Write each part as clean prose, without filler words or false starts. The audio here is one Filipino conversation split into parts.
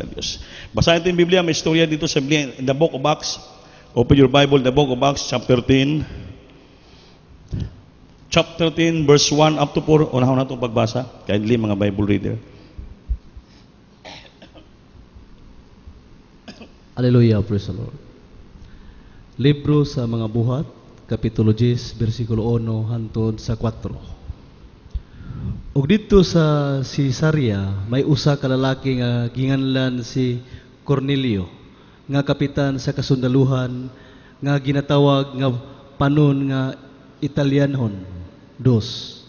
salita ng Diyos. Basahin natin yung Biblia, may istorya dito sa Biblia, in the book of Acts. Open your Bible, the book of Acts, chapter 10. Chapter 10, verse 1 up to 4. Unahon na itong pagbasa. Kindly, mga Bible reader. Hallelujah, praise the Lord. Libro sa mga buhat, Kapitulo 10, versikulo 1 hangtod sa 4. Ug dito sa Cesarea may usa ka lalaki nga ginganlan si Cornelio, nga kapitan sa kasundaluhan, nga ginatawag nga panon nga Italianhon dos.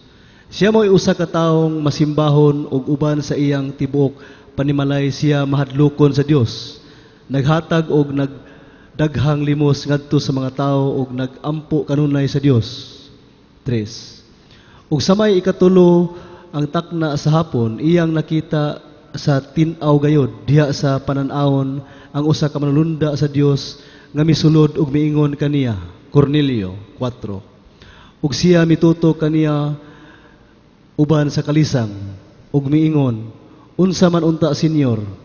Siya mo'y usa ka taong masimbahon ug uban sa iyang tibuok panimalay siya mahadlokon sa Dios. Naghatag og nagdaghang limos ngadto sa mga tao ug nagampo kanunay sa Dios. 3. Ug sa may ikatulo ang takna sa hapon, iyang nakita sa tinaw gayod diha sa pananawon ang usa ka manulunda sa Dios nga misulod ug miingon kaniya, Cornelio. 4. Ug siya mituto kaniya uban sa kalisang ug miingon, unsa man unta, Senyor?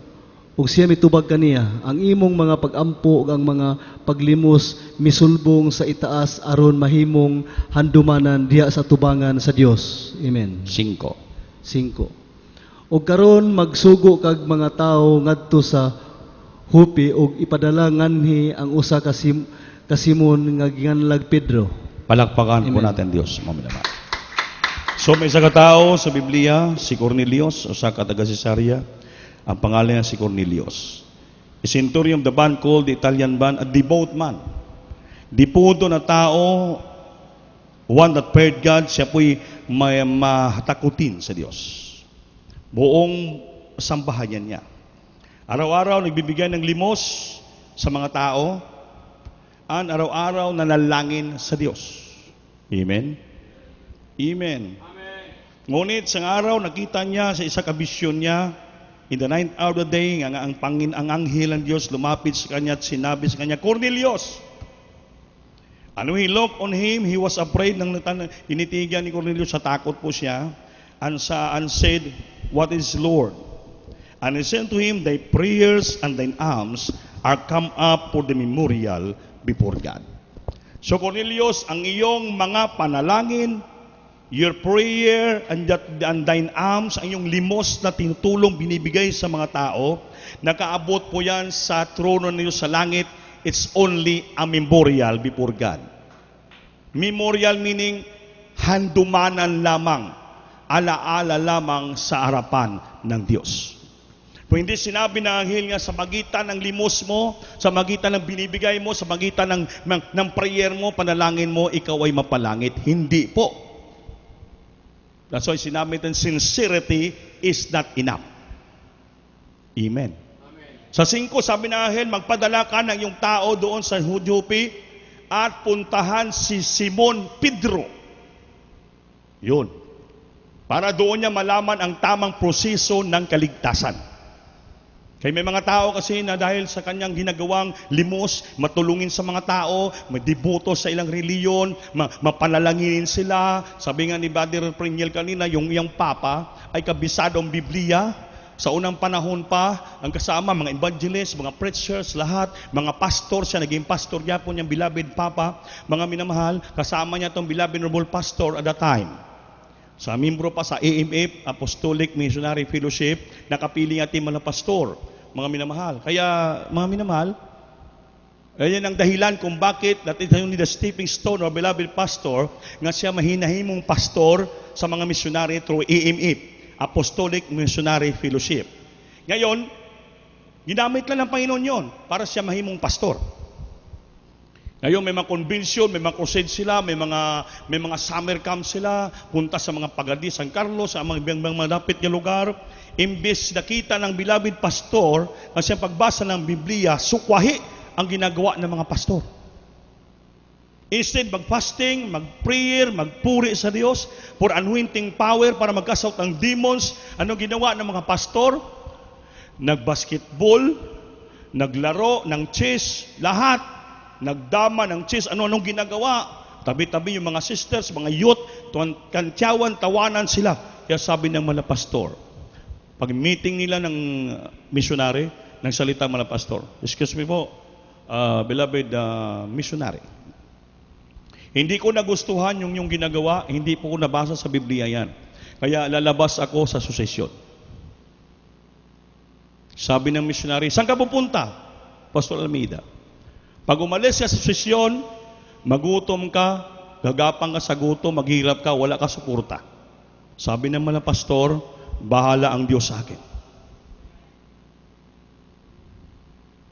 Ug siya mitubag kaniya, ang imong mga pagampo ug ang mga paglimos misulbong sa itaas aron mahimong handumanan diha sa tubangan sa Dios. Amen. 5. Ug karon magsugo kag mga tawo ngadto sa Hupi ug ipadala nganhi ang usa ka Simon nga ginganlag Pedro. Palakpakan po natin Diyos. So may isa ka tao sa Biblia, si Cornelius, usa ka taga Cesarea. Ang pangalan niya si Cornelius. A centurion of the band called the Italian band, a devout man. Dipudo na tao, one that feared God, siya po'y may mahatakutin sa Diyos. Buong sambahayan niya. Araw-araw nagbibigay ng limos sa mga tao, at araw-araw nanalangin sa Diyos. Amen? Amen. Ngunit sa araw, nakita niya sa isa kabisyon niya, in the 9th hour of the day, ang anghel ng Diyos lumapit sa kanya at sinabi sa kanya, Cornelius! And when he looked on him, he was afraid. Nang tinitigan ni Cornelius, sa takot po siya, and said, what is Lord? And he said to him, thy prayers and thine alms are come up for the memorial before God. So Cornelius, ang iyong mga panalangin, your prayer and thine alms, ang iyong limos na tinutulong binibigay sa mga tao, nakaabot po yan sa trono niyo sa langit. It's only a memorial before God. Memorial meaning handumanan lamang, alaala lamang sa harapan ng Diyos. Kung hindi sinabi ng anghel nga sa magitan ng limos mo, sa magitan ng binibigay mo, sa magitan ng prayer mo, panalangin mo, ikaw ay mapalangit. Hindi po. That's why sinabi natin, sincerity is not enough. Amen. Sa 5, sabi ng anghel, magpadala ka ng iyong tao doon sa Hupi at puntahan si Simon Pedro. Yun. Para doon niya malaman ang tamang proseso ng kaligtasan. Kaya may mga tao kasi na dahil sa kanyang ginagawang limos, matulungin sa mga tao, madiboto sa ilang reliyon, mapanalanginin sila. Sabi nga ni Brother Preniel kanina, yung papa ay kabisado ang Biblia. Sa unang panahon pa, ang kasama, mga evangelists, mga preachers, lahat, mga pastor, siya naging pastor niya po niyang beloved papa, mga minamahal, kasama niya itong beloved noble pastor at that time. Sa membro pa sa AMF, Apostolic Missionary Fellowship, nakapiling ating mga pastor, mga minamahal. Kaya, mga minamahal, ayan ang dahilan kung bakit that is only the stepping stone or beloved pastor, nga siya mahinahimong pastor sa mga missionary through AMF, Apostolic Missionary Fellowship. Ngayon, ginamit lang ng Panginoon yon para siya mahimong pastor. Ngayon may mga convention, may mga crusade sila, may mga summer camp sila, punta sa mga pagadi, San Carlos, sa mga malapit na lugar. Imbes nakita ng beloved pastor, kasi ang pagbasa ng Biblia, sukwahi ang ginagawa ng mga pastor. Instead, mag-fasting, mag-prayer, magpuri sa Diyos for anointing power para mag-cast ng demons. Ano ginawa ng mga pastor? Nag-basketball, naglaro ng chess, lahat. Nagdama ng chess, anong ginagawa? Tabi-tabi yung mga sisters, mga youth, kantyawan, tawanan sila. Kaya sabi ng mga pastor, Pag meeting nila ng missionary, nagsalita mga pastor, excuse me po, beloved missionary, hindi ko nagustuhan yung ginagawa, hindi po ko nabasa sa Biblia yan. Kaya lalabas ako sa susesyon. Sabi ng missionary, saan ka pupunta? Pastor Almeida. Pag umalis ka sa susesyon, magutom ka, gagapang ka sa gutom, maghirap ka, wala ka suporta. Sabi ng mga pastor, bahala ang Diyos sa akin.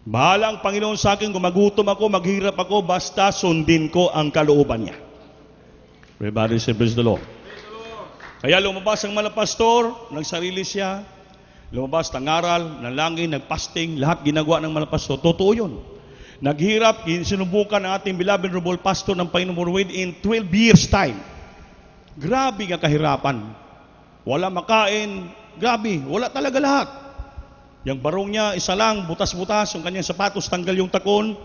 Bahala ang Panginoon sa akin kung magutom ako, maghirap ako, basta sundin ko ang kalooban niya. Everybody say, praise the Lord. Kaya lumabas ang mga pastor, nagsarili siya, lumabas, nangaral, nanalangin, nagpasting, lahat ginagawa ng mga pastor. Totoo yun. Naghirap, sinubukan ng ating beloved Robol Pastor ng Panginoon Worldwide in 12 years time. Grabe nga kahirapan. Wala makain, grabe, wala talaga lahat. Yung barong niya, isa lang, butas-butas, yung kanyang sapatos, tanggal yung takon,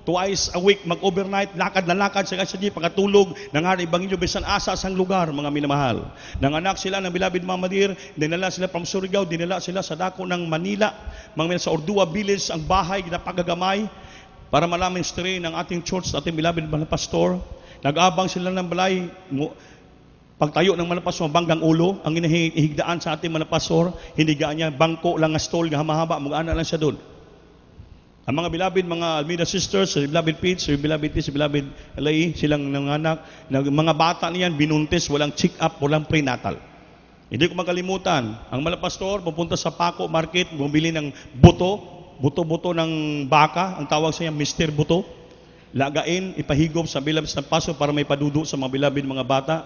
twice a week, mag-overnight, lakad na lakad sa jeep, pagkatulog, nangaral ibangilyo, bisan asa sang lugar, mga minamahal. Nanganak sila ng beloved Mama Dear, dinala sila from Surigao, dinala sila sa dako ng Manila, mga sa Ordua Village, ang bahay, napagagamay, para malaman history ng ating church, ating beloved mga pastor. Nag-abang sila ng balay, pagtayo ng mga pastor, banggang ulo, ang hinihigdaan sa ating mga pastor, hinigaan niya, bangko lang nga stall, nga mahaba, mag-ana lang siya doon. Ang mga beloved, mga Almeida sisters, si beloved Pete, si beloved T, si beloved Lai, silang nanganak, mga bata niyan, binuntis, walang check-up, walang prenatal. Hindi ko makalimutan, ang mga pastor, pupunta sa Paco Market, bumili ng buto ng baka, ang tawag sa niya, Mr. Buto, lagain, ipahigop sa beloved ng paso para may padudo sa mga beloved mga bata.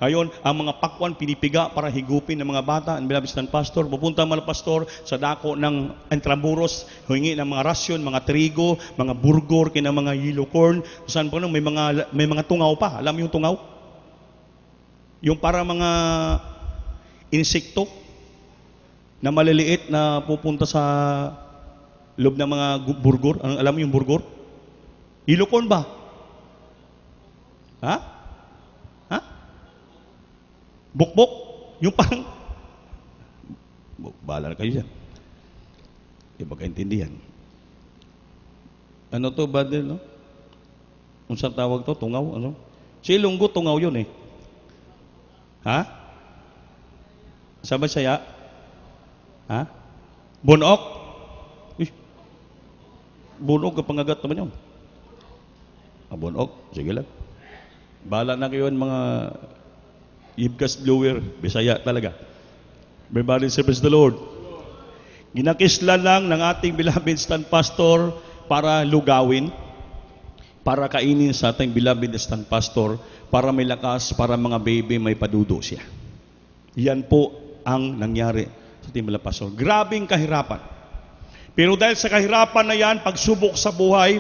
Ngayon, ang mga pakwan pinipiga para higupin ng mga bata, ang beloved ng pastor, pupunta mga pastor sa dako ng Intramuros, humingi ng mga rasyon, mga trigo, mga burgor, kina mga yellow corn, saan pa may mga tungaw pa. Alam mo yung tungaw? Yung para mga insekto na maliliit na pupunta sa loob ng mga burgor. Alam mo yung burgor? Yellow corn ba? Ha? Bukbok, yung parang, bahala na kayo dyan. Iba kaintindihan. Ano to, badel, no? Kung saan tawag to, tungaw, ano? Si Ilonggo, tungaw yun eh. Ha? Sabay saya? Ha? Bunok? Bunok, kapangagat naman yun. Bunok, sige lang. Bahala na kayo mga ibgas blower, Bisaya talaga. Everybody say, praise the Lord. Ginakislan lang ng ating beloved stand pastor para lugawin, para kainin sa ating beloved stand pastor, para may lakas, para mga baby may padudo siya. Yan po ang nangyari sa ating beloved pastor. Grabing kahirapan. Pero dahil sa kahirapan na yan, pagsubok sa buhay,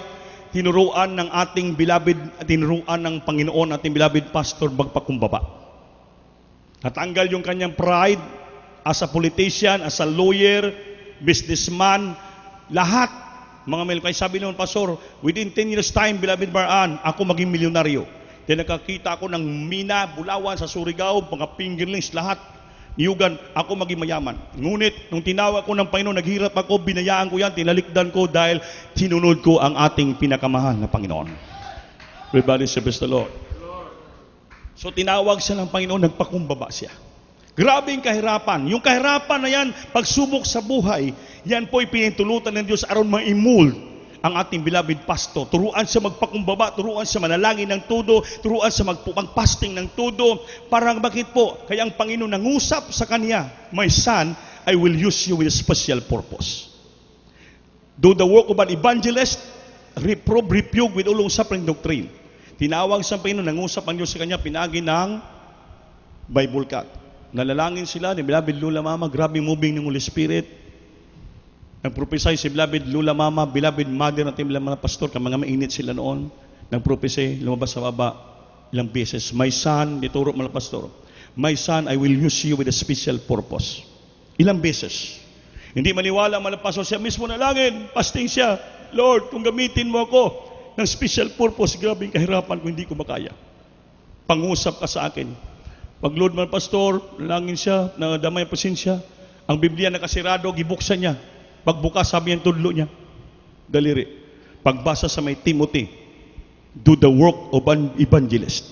tinuruan ng ating beloved, tinuruan ng Panginoon, ating beloved pastor, magpakumbaba. Natanggal yung kanyang pride as a politician, as a lawyer, businessman, lahat. Mga kaya sabi naman, Pastor, within 10 years time, beloved Baran, ako maging milyonaryo. Then nakakita ako ng mina, Bulawan, sa Surigao, mga fingerlings, lahat. Niyugan, ako maging mayaman. Ngunit, nung tinawag ko ng Panginoon, naghirap ako, binayaan ko yan, tinalikdan ko dahil sinunod ko ang ating pinakamahal na Panginoon. Everybody say, praise the Lord. So tinawag siya ng Panginoon, nagpakumbaba siya. Grabing kahirapan. Yung kahirapan na yan, pagsubok sa buhay, yan po ipinintulutan ng Diyos aron ma-mold ang ating beloved pastor. Turuan siya magpakumbaba, turuan siya manalangin ng todo, turuan siya magpasting ng todo. Parang bakit po? Kaya ang Panginoon nangusap sa kanya, my son, I will use you with a special purpose. Do the work of an evangelist, reprove, rebuke with all suffering doctrine. Tinawag sa Panginoon, nangusap ang Diyos sa kanya, pinagi ng Bible cut. Nalalangin sila ni beloved Lula Mama, grabe moving ng Holy Spirit. Nagpropesay si beloved Lula Mama, beloved mother natin mga pastor, mga mainit sila noon. Nagpropesay, lumabas sa baba ilang beses. My son, dituro mga pastor, my son, I will use you with a special purpose. Ilang beses. Hindi maniwala mga pastor, siya mismo nalangin, fasting siya. Lord, kung gamitin mo ako ng special purpose, grabing kahirapan kung hindi ko makaya. Pangusap ka sa akin. Pag Lord man pastor, langin siya, nadamay pasensya, Ang Biblia nakasirado, gibuksan niya. Pagbukas, sabi niya tudlo niya. Daliri. Pagbasa sa may Timothy, do the work of an evangelist.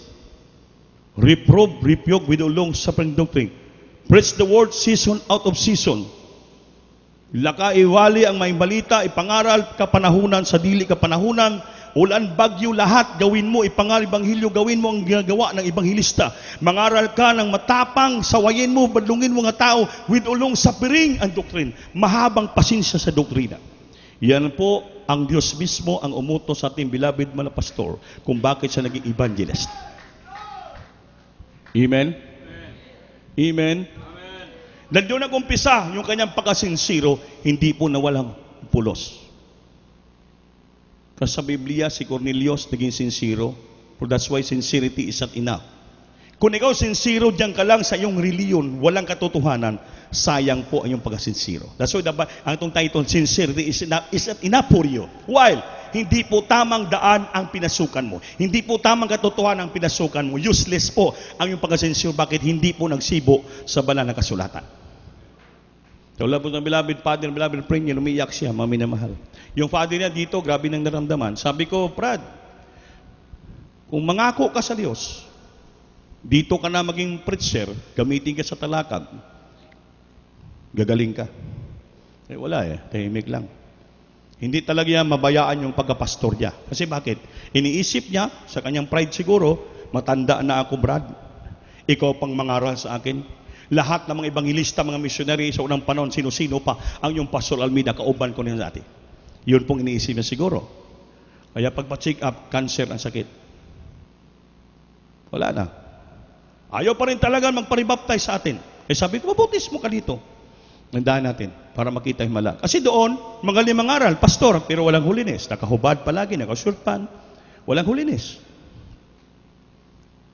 Reprove, rebuke with all long suffering doctrine. Preach the word season out of season. Laka iwali ang may balita, ipangaral kapanahunan sa dili kapanahunan, ulan bagyo lahat, gawin mo, ipangaral ibanghilyo, gawin mo ang ginagawa ng ibanghilista. Mangaral ka ng matapang, sawayin mo, badlungin mo nga tao, with ulong suffering ang doctrine. Mahabang pasensya sa doktrina. Yan po ang Diyos mismo ang umutos sa ating beloved mga pastor kung bakit siya naging evangelist. Amen? Amen? Nandiyon nag-umpisa yung kanyang pagkasinsiro, hindi po nawalang pulos. Kasi sa Biblia, si Cornelius naging sincero. For that's why sincerity is not enough. Kung ikaw sincero, diyan ka lang sa iyong reliyon, walang katotohanan, sayang po ang iyong pagkasinsiro. That's why ang itong title, sincerity is not enough for you. While, hindi po tamang daan ang pinasukan mo. Hindi po tamang katotohanan ang pinasukan mo. Useless po ang iyong pagkasinsiro. Bakit hindi po nagsibo sa banal na kasulatan? Tulad po ng beloved father, beloved friend niya, umiyak siya, mami na mahal. Yung father niya dito, grabe nang naramdaman. Sabi ko, Brad, kung mangako ka sa Diyos, dito ka na maging preacher, gamitin ka sa talakag, gagaling ka. Eh wala tahimik lang. Hindi talaga yan mabayaan yung pagkapastor niya. Kasi bakit? Iniisip niya, sa kanyang pride siguro, matanda na ako, Brad. Ikaw pang mangaral sa akin. Lahat ng mga ebanghilista, mga missionary sa unang panahon, sino-sino pa, ang yung Pastor Almeida, kauban ko niya dati. Yun pong iniisip niya siguro. Kaya pagpa-check up, cancer ang sakit. Wala na. Ayaw pa rin talaga magparibaptize sa atin. Kaya sabi ko, mabautismo ka dito. Nandahan natin para makita yung malak. Kasi doon, magaling mangaral, pastor, pero walang holiness. Nakahubad palagi, nakasurpan. Walang holiness.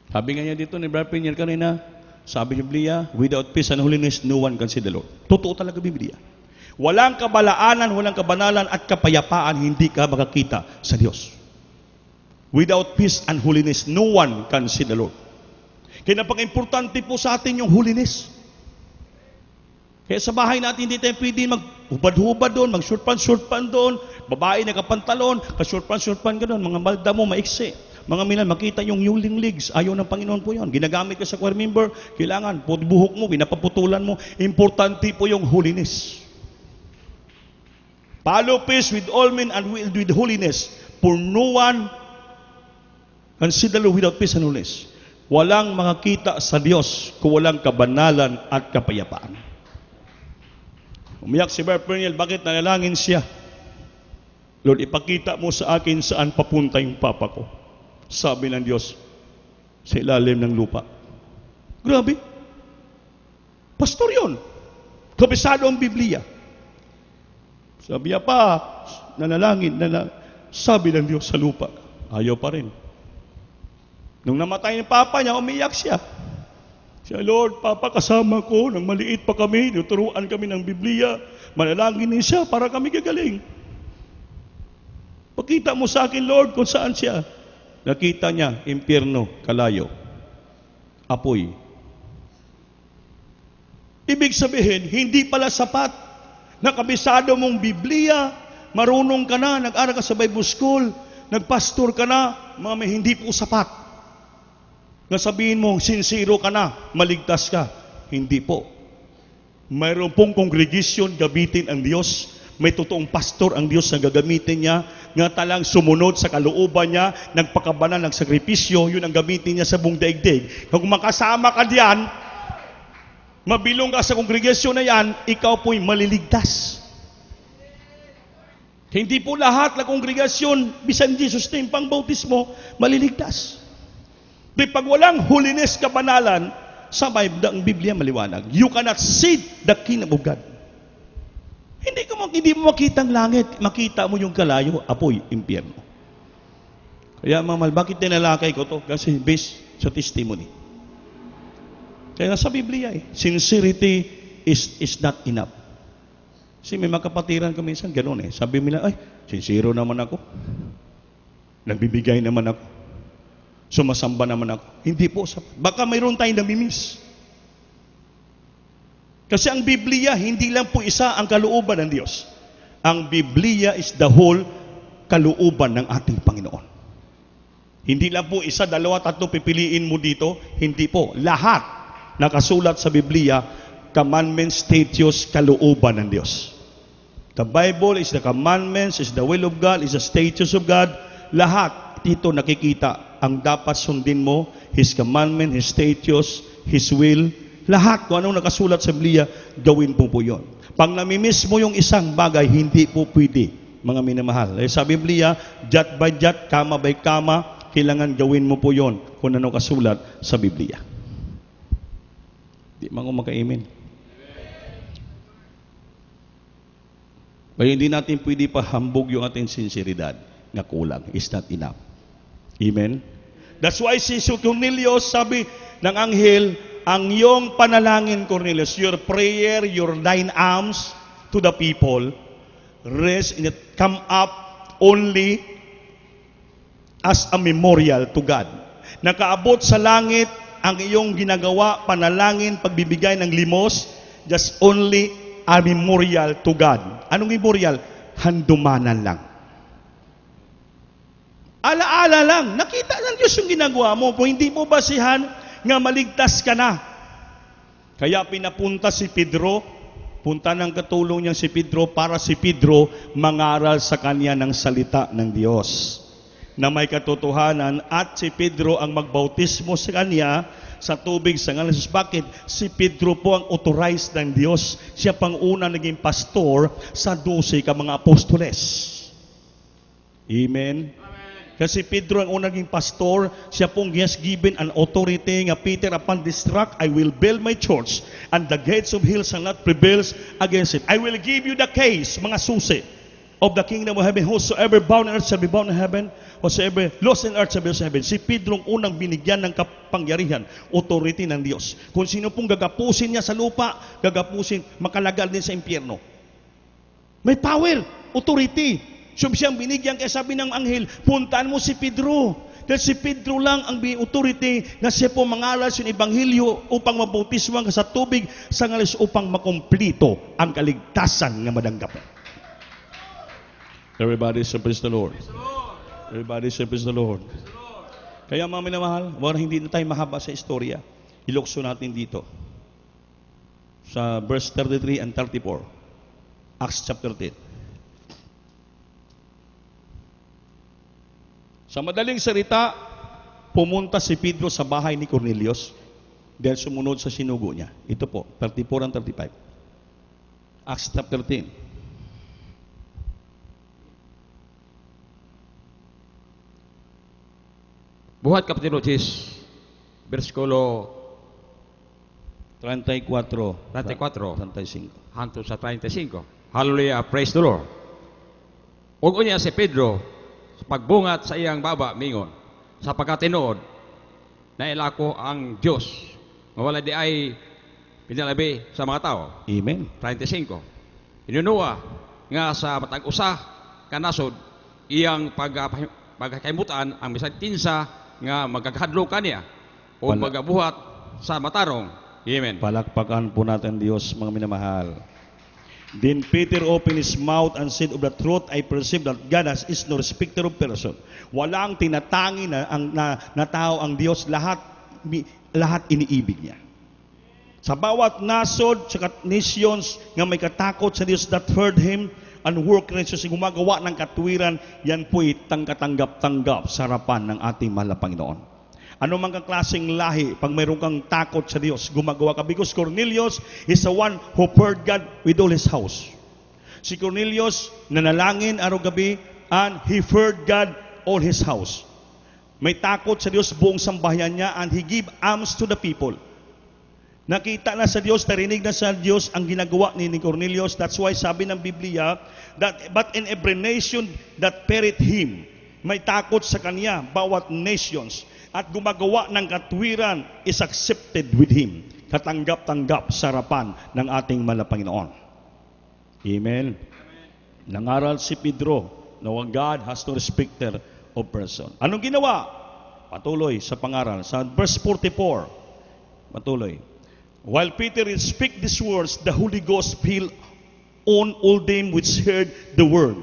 Sabi nga niya dito ni Brother Pinier kanina, sabi ng Biblia, without peace and holiness, no one can see the Lord. Totoo talaga Biblia. Walang kabalaanan, walang kabanalan at kapayapaan, hindi ka makakita sa Diyos. Without peace and holiness, no one can see the Lord. Kaya napaka-importante po sa atin yung holiness. Kaya sa bahay natin, hindi tayo pwede maghubad-hubad doon, mag-shortpan doon, babae na kapantalon, ka-shortpan ka doon, mga malda mo, maiksi. Mga milan, makita yung yuling legs, ayaw ng Panginoon po yun. Ginagamit ka sa choir member, kailangan, buhok mo, pinapaputulan mo. Importante po yung holiness. Follow peace with all men and with holiness, for no one can see the Lord without peace and holiness. Walang makakita sa Diyos kung walang kabanalan at kapayapaan. Umiyak si Brother Peniel, bakit nanalangin siya? Lord, ipakita mo sa akin saan papunta yung papa ko. Sabi ng Diyos, sa ilalim ng lupa. Grabe. Pastor yun. Kabisado ang Biblia. Sabi niya pa, nanalangin, sabi ng Diyos sa lupa. Ayaw pa rin. Nung namatay ng papa niya, umiyak siya. Siya, Lord, Papa, kasama ko, nang maliit pa kami, tuturuan kami ng Biblia, manalangin niya siya para kami gagaling. Pakita mo sa akin, Lord, kung saan siya. Nakita niya, impyerno, kalayo, apoy. Ibig sabihin, hindi pala sapat. Nakabisado mong Biblia, marunong ka na, nag-aral ka sa Bible School, nagpastor ka na, hindi po sapat. Nasabihin mo, sincero ka na, maligtas ka. Hindi po. Mayroon pong congregation, gamitin ang Diyos. May totoong pastor ang Diyos na gagamitin niya. Nga talang sumunod sa kalooban niya, nagpakabanal ng sakripisyo, yun ang gamitin niya sa buong daigdig. Kung makasama ka diyan, mabilong ka sa congregation na yan, ikaw po'y maliligtas. Hindi po lahat na kongregasyon, bisan Jesus na yung pangbautismo, maliligtas. Di pag walang holiness, kabanalan, sa ang Biblia maliwanag, you cannot see the kingdom of God. Hindi mo makita ang langit, makita mo yung kalayo, apoy, impyerno. Kaya mamal, bakit tinalakay ko to? Kasi based sa testimony. Kaya nasa Biblia sincerity is not enough. Kasi may mga kapatiran ko minsan, gano'n Sabi nila, sincero naman ako. Nagbibigay naman ako. Sumasamba naman ako. Hindi po. Baka mayroon tayong namimiss. Kasi ang Biblia, hindi lang po isa ang kalooban ng Diyos. Ang Biblia is the whole kalooban ng ating Panginoon. Hindi lang po isa, dalawa, tatlo pipiliin mo dito. Hindi po. Lahat nakasulat sa Biblia, commandments, statutes, kalooban ng Diyos. The Bible is the commandments, is the will of God, is the statutes of God. Lahat dito nakikita ang dapat sundin mo, His commandment, His statutes, His will. Lahat kung anong nakasulat sa Biblia, gawin po yun. Pag namimiss mo yung isang bagay, hindi po pwede, mga minamahal. Sa Biblia, jot by jot, kama by kama, kailangan gawin mo po yun kung ano kasulat sa Biblia. Di mga maka-amen. Kaya hindi natin pwede pahambog yung ating sinseridad na kulang. It's not enough. Amen? That's why si Cornelius, sabi ng anghel, ang iyong panalangin, Cornelius, your prayer, your thine alms to the people, rest in it, come up only as a memorial to God. Nakaabot sa langit ang iyong ginagawa, panalangin, pagbibigay ng limos, just only a memorial to God. Anong memorial? Handumanan lang. Alaala lang. Nakita ng Diyos yung ginagawa mo. Kung hindi mo basihan, nga maligtas ka na. Kaya pinapunta si Pedro, punta ng katulong niya si Pedro para si Pedro mangaral sa kanya ng salita ng Diyos na may katotohanan, at si Pedro ang magbautismo sa kanya sa tubig sa ngalan ng Jesus. Bakit? Si Pedro po ang authorized ng Diyos. Siya pang una naging pastor sa 12 ka mga apostoles. Amen? Kasi Pedro ang unang naging pastor, siya pong has given an authority nga Peter, upon this rock I will build my church, and the gates of hell shall not prevail against it. I will give you the case, mga susi, of the kingdom of heaven. Whosoever bound on earth shall be bound in heaven, whosoever lost in earth shall be lost in heaven. Si Pedro ang unang binigyan ng kapangyarihan, authority ng Diyos. Kung sino pong gagapusin niya sa lupa, gagapusin, makalagal din sa impyerno. May power, authority. So siyang binigyan, kaya sabi ng anghel, puntaan mo si Pedro. Dahil si Pedro lang ang authority na siya po mangaral sa ebanghelyo upang mabautismo ka sa tubig sa ngalan upang makumplito ang kaligtasan na madanggap. Everybody say praise the Lord. Everybody say praise the Lord. Kaya mga minamahal, hindi na tayo mahaba sa istorya. Ilokso natin dito. Sa verse 33 and 34. Acts chapter 10. Sa madaling salita, pumunta si Pedro sa bahay ni Cornelius dahil sumunod sa sinugo niya. Ito po, 34 and 35. Acts chapter 10. Buhat Kapitulo 10, versikulo 34. 35 hangtod sa 35. Hallelujah, praise the Lord. Ug unya si Pedro sa pagbungat sa iyang baba mingon, sa pagkatinuod na ilako ang Dios nga wala di ay pinalabi sa mga tao. Amen. 35. Inunuwa nga sa matag usa kanasod iyang pagkakaimutan ang bisan tinsa nga magkakadlo kaniya o magabuhat sa matarong. Amen. Palakpakan po natin Diyos, mga minamahal. Then Peter opened his mouth and said, of the truth I perceive that God is no respecter of person. Walang tinatangi na tao ang Diyos, lahat iniibig niya. Sa bawat nasod, sa nations nga may katakot sa Diyos that heard Him and work righteousness, gumagawa ng katuwiran, yan po'y tangkatanggap-tanggap sa harapan ng ating mahal na Panginoon. Ano mang kaklaseng lahi, pag mayroon kang takot sa Diyos, gumagawa ka. Because Cornelius is the one who feared God with all his house. Si Cornelius, nanalangin araw-gabi, and he feared God all his house. May takot sa Diyos buong sambahayan niya, and he gave alms to the people. Nakita na sa Diyos, narinig na sa Diyos ang ginagawa ni Cornelius. That's why sabi ng Biblia, but in every nation that feared him, may takot sa kanya, bawat nations, at gumagawa ng katwiran is accepted with Him. Katanggap-tanggap sa harapan ng ating mahal na Panginoon. Amen. Nangaral si Pedro na God has no respecter of person. Anong ginawa? Patuloy sa pangaral. Sa verse 44, patuloy. While Peter speak these words, the Holy Ghost fell on all them which heard the word.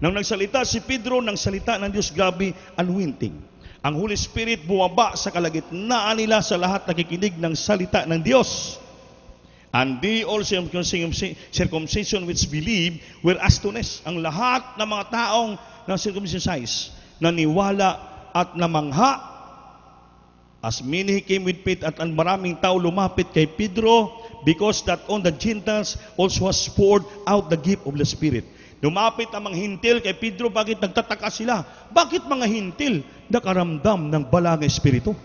Nang nagsalita si Pedro ng salita ng Diyos, grabe, anointing. Ang Holy Spirit bumaba sa kalagitnaan nila sa lahat nakikinig ng salita ng Diyos. And they all circumcision which believe were astonished. Ang lahat ng mga taong na circumcised, naniwala at namangha. As many came with faith, at ang maraming tao lumapit kay Pedro, because that on the Gentiles also was poured out the gift of the Spirit. Lumapit ang mga hintil kay Pedro. Bakit nagtataka sila? Bakit mga hintil nakaramdam ng balang espiritu?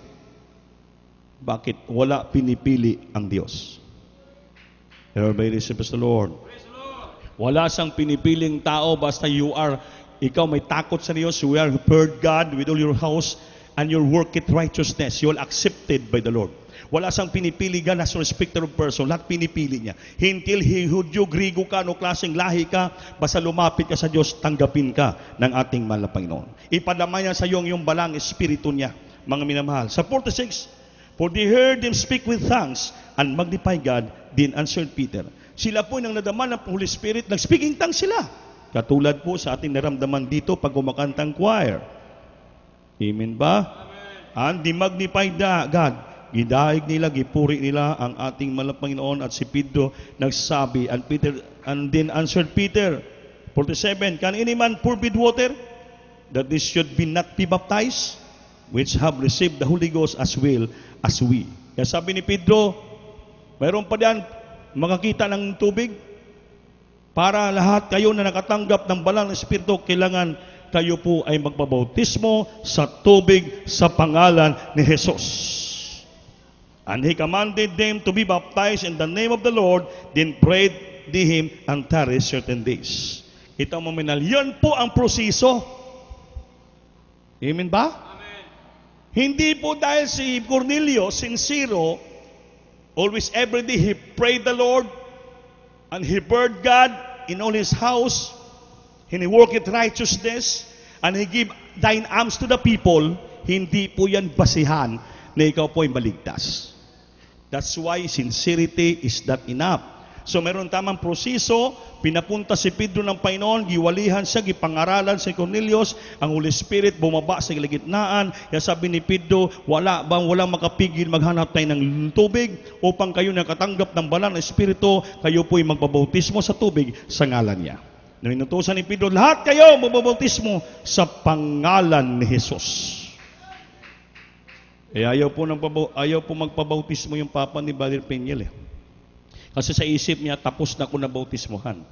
Bakit wala pinipili ang Diyos? Everybody praise the Lord. Wala siyang pinipiling tao, basta ikaw may takot sa Diyos, you are prepared God with all your house, and your work it righteousness, you are accepted by the Lord. Wala siyang pinipili God as a respecter of person. Lahat pinipili niya. Hintil, Hudyo, Grigo ka, no klaseng lahi ka, basta lumapit ka sa Diyos, tanggapin ka ng ating mahal na Panginoon. Ipadama niya sa iyong balang espiritu niya, mga minamahal. Sa 46, for they heard them speak with tongues and magnify God, then answered Peter. Sila po nang nadama ng Holy Spirit, nag-speaking tongues sila. Katulad po sa ating naramdaman dito pag kumakantang choir. Amen ba? Amen. And they magnify God. Gidaig nila, gipuri nila ang ating mahal na Panginoon, at si Pedro nagsabi, and then answered Peter, 47, can any man forbid water, that this should be not be baptized, which have received the Holy Ghost as well as we. Kaya sabi ni Pedro, mayroon pa diyan makakita ng tubig? Para lahat kayo na nakatanggap ng banal na Espiritu, kailangan kayo po ay magpabautismo sa tubig sa pangalan ni Jesus. And he commanded them to be baptized in the name of the Lord, then prayed they him and tarried certain days. Ito ang maminal. Yan po ang proseso. Amen ba? Amen. Hindi po dahil si Cornelio, sincero, always every day he prayed the Lord, and he heard God in all his house, and he worked righteousness, and he gave thine alms to the people. Hindi po yan basihan na ikaw po ay maligtas. That's why sincerity is not enough. So meron tamang proseso, pinapunta si Pedro ng Panginoon, giwalihan siya, gipangaralan si Cornelius, ang Holy Spirit bumaba sa gilagitnaan. Kaya sabi ni Pedro, walang makapigil maghanap tayo ng tubig upang kayo nakatanggap ng banal na Espiritu, kayo po'y magbabautismo sa tubig sa ngalan niya. Nang inutusan ni Pedro, lahat kayo magbabautismo sa pangalan ni Jesus. Ayaw po magpabautismo yung papa ni Brother Peniel. Kasi sa isip niya, tapos na ako na bautismohan.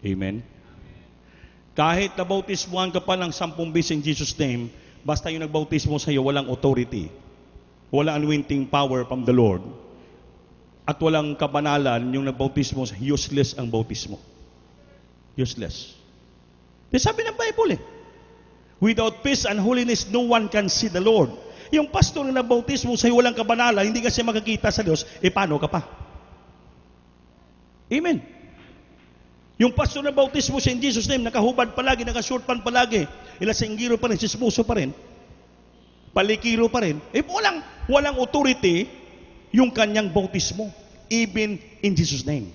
Amen? Kahit nabautismohan ka pa ng 10 beses in Jesus' name, basta yung nagbautismo sa iyo, walang authority. Walang anointing power from the Lord. At walang kabanalan, yung nagbautismo, useless ang bautismo. Useless. Sabi ng Bible without peace and holiness, no one can see the Lord. Yung pastor na nabautismo sa'yo walang kabanalan, hindi kasi makakita sa Diyos, paano ka pa? Amen. Yung pastor na bautismo siya in Jesus' name, nakahubad palagi, nakashort pan palagi, ilasinggiro pa rin, sismuso pa rin, palikiro pa rin, walang authority yung kanyang bautismo, even in Jesus' name.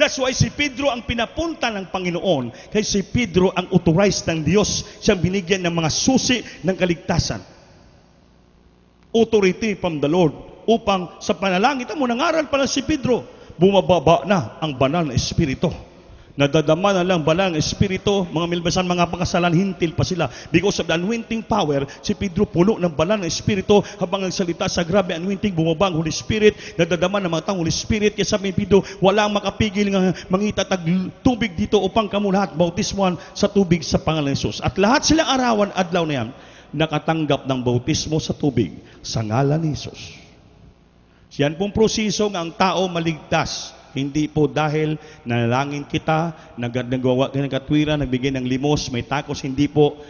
That's why si Pedro ang pinapunta ng Panginoon, kaya si Pedro ang authorized ng Diyos, siyang binigyan ng mga susi ng kaligtasan. Authority from the Lord, upang sa panalangin mo, nangaral pala si Pedro, bumababa na ang banal na Espiritu. Nadadama na lang banal na Espiritu, mga milbasan, mga pakasalan, hintil pa sila. Because of the anointing power, si Pedro puno ng banal na Espiritu, habang nagsalita sa grabe anointing, bumaba ang Holy Spirit, nadadama ng mga taong Holy Spirit. Kaya sabi ni Pedro, walang makapigil ng mangitatag tubig dito upang kamo lahat bautismohan sa tubig sa pangalan ng Jesus. At lahat silang arawan, adlaw na yan, nakatanggap ng bautismo sa tubig sa ngalan ni Jesus. Yan pong proseso ng ang tao maligtas. Hindi po dahil nanalangin kita, nagawa ka ng katwiran, nagbigay ng limos, may takos, hindi po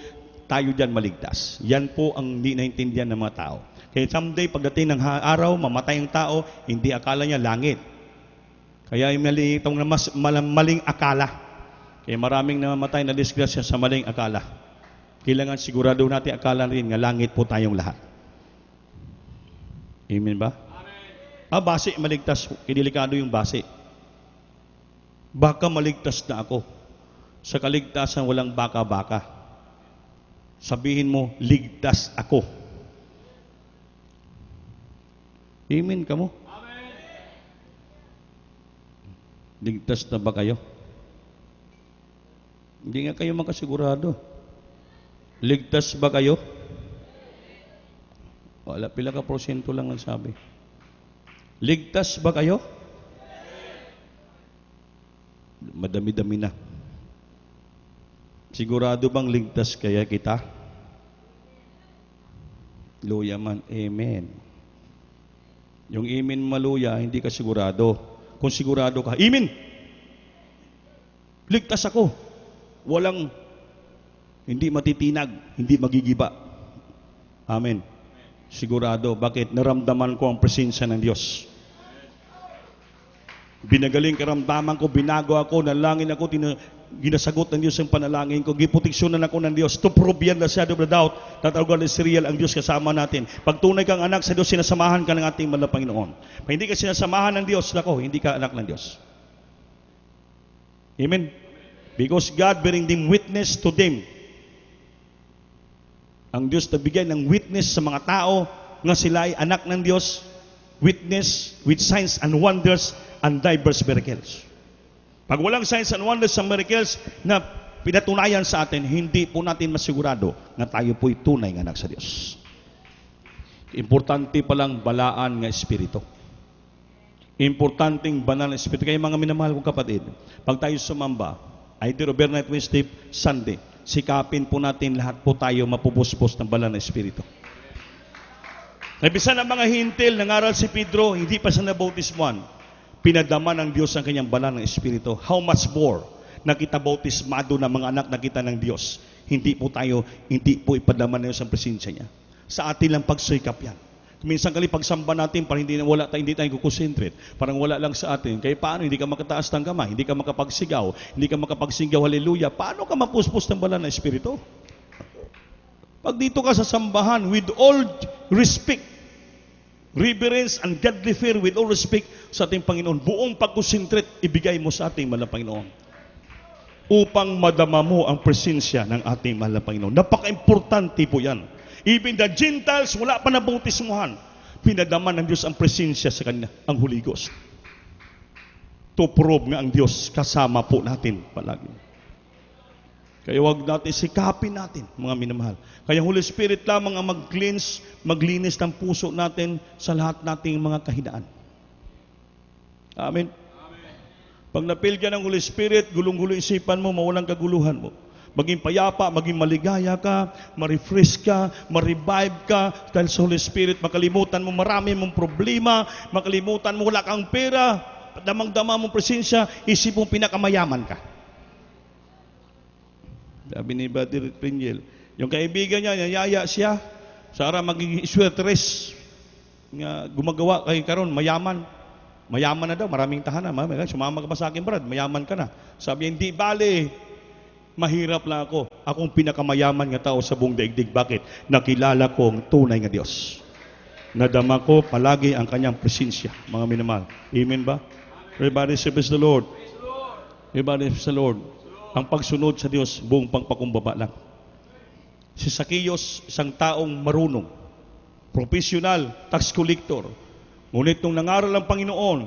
tayo dyan maligtas. Yan po ang hindi naintindihan ng mga tao. Kaya someday, pagdating ng araw, mamatay ang tao, hindi akala niya langit. Kaya mali itong maling akala. Kaya maraming namamatay na disgrasya sa maling akala. Kailangan sigurado natin akala rin nga langit po tayong lahat. Amen ba? Amen. Base, maligtas. Kidelikado yung base. Baka maligtas na ako. Sa kaligtasan, walang baka-baka. Sabihin mo, ligtas ako. Amen ka mo? Ligtas na ba kayo? Hindi nga kayo makasigurado. Ligtas ba kayo? Wala, pila ka porsyento lang ang sabi. Ligtas ba kayo? Madami-dami na. Sigurado bang ligtas kaya kita? Luya man, amen. Yung amen maluya, hindi ka sigurado. Kung sigurado ka, amen! Ligtas ako. Walang, hindi matitinag, hindi magigiba. Amen. Sigurado. Bakit? Naramdaman ko ang presensya ng Diyos. Binagaling karamdaman ko, binago ako, nalangin ako, ginasagot ng Diyos ang panalangin ko, giproteksyonan ako ng Diyos to prove beyond the shadow of the doubt that our God is real, ang Diyos kasama natin. Pag tunay kang anak sa Diyos, sinasamahan ka ng ating mahal na Panginoon. Pag hindi ka sinasamahan ng Diyos, nako, hindi ka anak ng Diyos. Amen? Because God bearing them witness to them. Ang Diyos nagbigay ng witness sa mga tao nga sila ay anak ng Diyos, witness with signs and wonders and diverse miracles. Pag walang signs and wonders and miracles na pinatunayan sa atin, hindi po natin masigurado na tayo po'y tunay ng anak sa Diyos. Importante palang balaan ng Espiritu. Importanteng banal na Espiritu. Kaya mga minamahal kong kapatid, pag tayo sumamba, either overnight, Wednesday, Sunday, sikapin po natin lahat po tayo mapupuspos ng banal na Espiritu. Nabisan ang mga hintil, nangaral si Pedro, hindi pa siya nabautismuhan. Pinadama ng Diyos ang kanyang banal na Espiritu. How much more na kita bautismado na mga anak na kita ng Diyos? Hindi po ipadama ng Diyos ang presensya niya. Sa atin lang pagsikap yan. Minsan kali pagsamba natin, parang hindi tayo kukonsentrate. Parang wala lang sa atin. Kaya paano? Hindi ka makataas ng kamay, hindi ka makapagsigaw, hindi ka makapagsigaw, haleluya. Paano ka mapuspos ng banal na Espiritu? Pag dito ka sa sambahan, with all respect, reverence and godly fear, with all respect sa ating Panginoon, buong pagkonsentrate, ibigay mo sa ating mahal na Panginoon. Upang madama mo ang presensya ng ating mahal na Panginoon. Napaka-importante po yan. Even the Gentiles, wala pa na bautismuhan, pinadama ng Diyos ang presensya sa kanya, ang Holy Ghost. To prove nga ang Diyos, kasama po natin palagi. Kaya huwag natin sikapin natin, mga minamahal. Kaya Holy Spirit lamang ang mag-cleanse, maglinis ng puso natin sa lahat nating mga kahinaan. Amen. Pag napil ka ng Holy Spirit, gulong-gulo isipan mo, mawalang kaguluhan mo. Maging payapa, maging maligaya ka, ma-refresh ka, ma-revive ka, dahil sa Holy Spirit, makalimutan mo marami mong problema, makalimutan mo wala kang pera, damang-dama mong presensya, isip mong pinakamayaman ka. Sabi ni Brother Pringel, yung kaibigan niya, niyaya siya, Sara magiging sweatress, nga gumagawa kay karon mayaman. Mayaman na daw, maraming tahanan. Sumama ka pa sa akin, Brad, mayaman ka na. Sabi, hindi bale, mahirap lang ako. Akong pinakamayaman nga tao sa buong daigdig. Bakit? Nakilala ko ang tunay nga Diyos. Nadama ko palagi ang kanyang presensya. Mga minamahal. Amen ba? Everybody praise the Lord. Everybody praise the Lord. Ang pagsunod sa Diyos, buong pangpakumbaba lang. Si Zacchaeus, isang taong marunong, professional, tax collector. Ngunit nung nangaral ang Panginoon,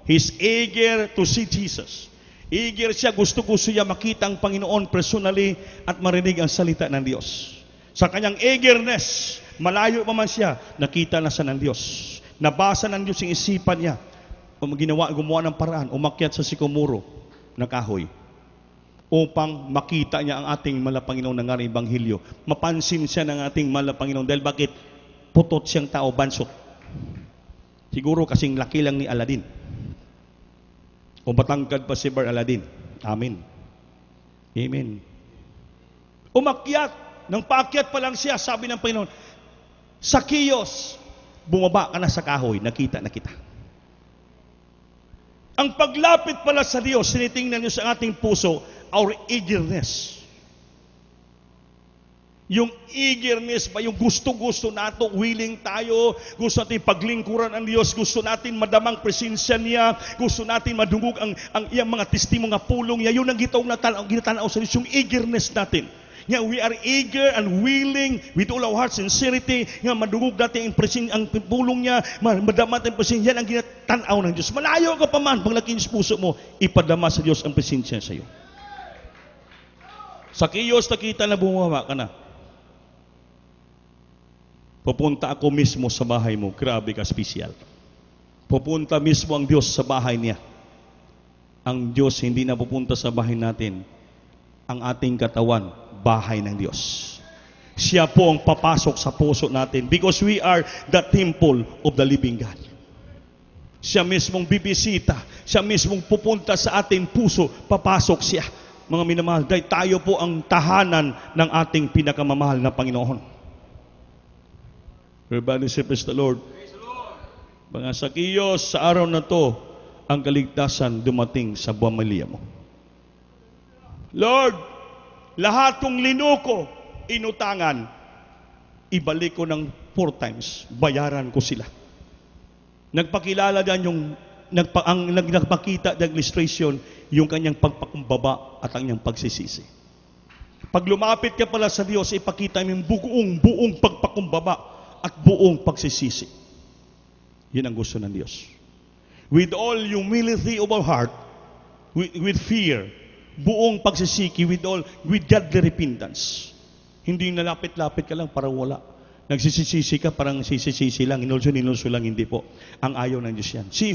he's eager to see Jesus. Eager siya, gusto-gusto siya makita ang Panginoon personally at marinig ang salita ng Diyos. Sa kanyang eagerness, malayo pa man siya, nakita na siya ng Diyos. Nabasa ng Diyos yung isipan niya. Gumawa ng paraan, umakyat sa sikomoro na kahoy upang makita niya ang ating mahal na Panginoon ng aring Ebanghelyo. Mapansin siya ng ating mahal na Panginoon dahil bakit? Putot siyang tao, bansot. Siguro kasing laki lang ni Aladdin. O matangkad pa si Bar Aladdin. Amen. Amen. Umakyat. Nang paakyat pa lang siya, sabi ng Panginoon, Zacchaeus, bumaba ka na sa kahoy, nakita na kita. Ang paglapit pala sa Diyos, sinitingnan niyo sa ating puso, our eagerness. Yung eagerness ba, yung gusto-gusto nato, willing tayo, gusto natin paglingkuran ang Diyos, gusto natin madamang presensya niya, gusto natin madungog ang iyang mga testimo nga pulong niya. Yun ang ginatanaw sa Diyos, yung eagerness natin. Nga we are eager and willing with all our heart, sincerity, nga madungog natin ang pulong niya, madama natin ang presensya. Yan ang ginatanaw ng Diyos. Malayo ka pa man, pag laking puso mo, ipadama sa Diyos ang presensya sa iyo. Sa kiyos, nakita na bumaba ka na. Pupunta ako mismo sa bahay mo. Grabe ka, special. Pupunta mismo ang Diyos sa bahay niya. Ang Diyos hindi na pupunta sa bahay natin. Ang ating katawan, bahay ng Diyos. Siya po ang papasok sa puso natin because we are the temple of the living God. Siya mismong bibisita. Siya mismong pupunta sa ating puso. Papasok siya. Mga minamahal, dahil tayo po ang tahanan ng ating pinakamamahal na Panginoon. Everybody say, praise the Lord. Mga Sakiyos, sa araw na to, ang kaligtasan dumating sa pamilya mo. Lord, lahat kong linuko, inutangan, ibalik ko ng 4 times, bayaran ko sila. Nagpakilala din yung, nagpakita ng illustration, yung kanyang pagpakumbaba at ang kanyang pagsisisi. Pag lumapit ka pala sa Diyos, ipakita mo yung buong pagpakumbaba at buong pagsisisi. Yan ang gusto ng Diyos. With all humility of our heart, with fear, buong pagsisiki, with godly repentance. Hindi nalapit-lapit ka lang para wala. Nagsisisi ka, parang sisisi lang, inulso lang, hindi po. Ang ayaw ng Diyos yan. Si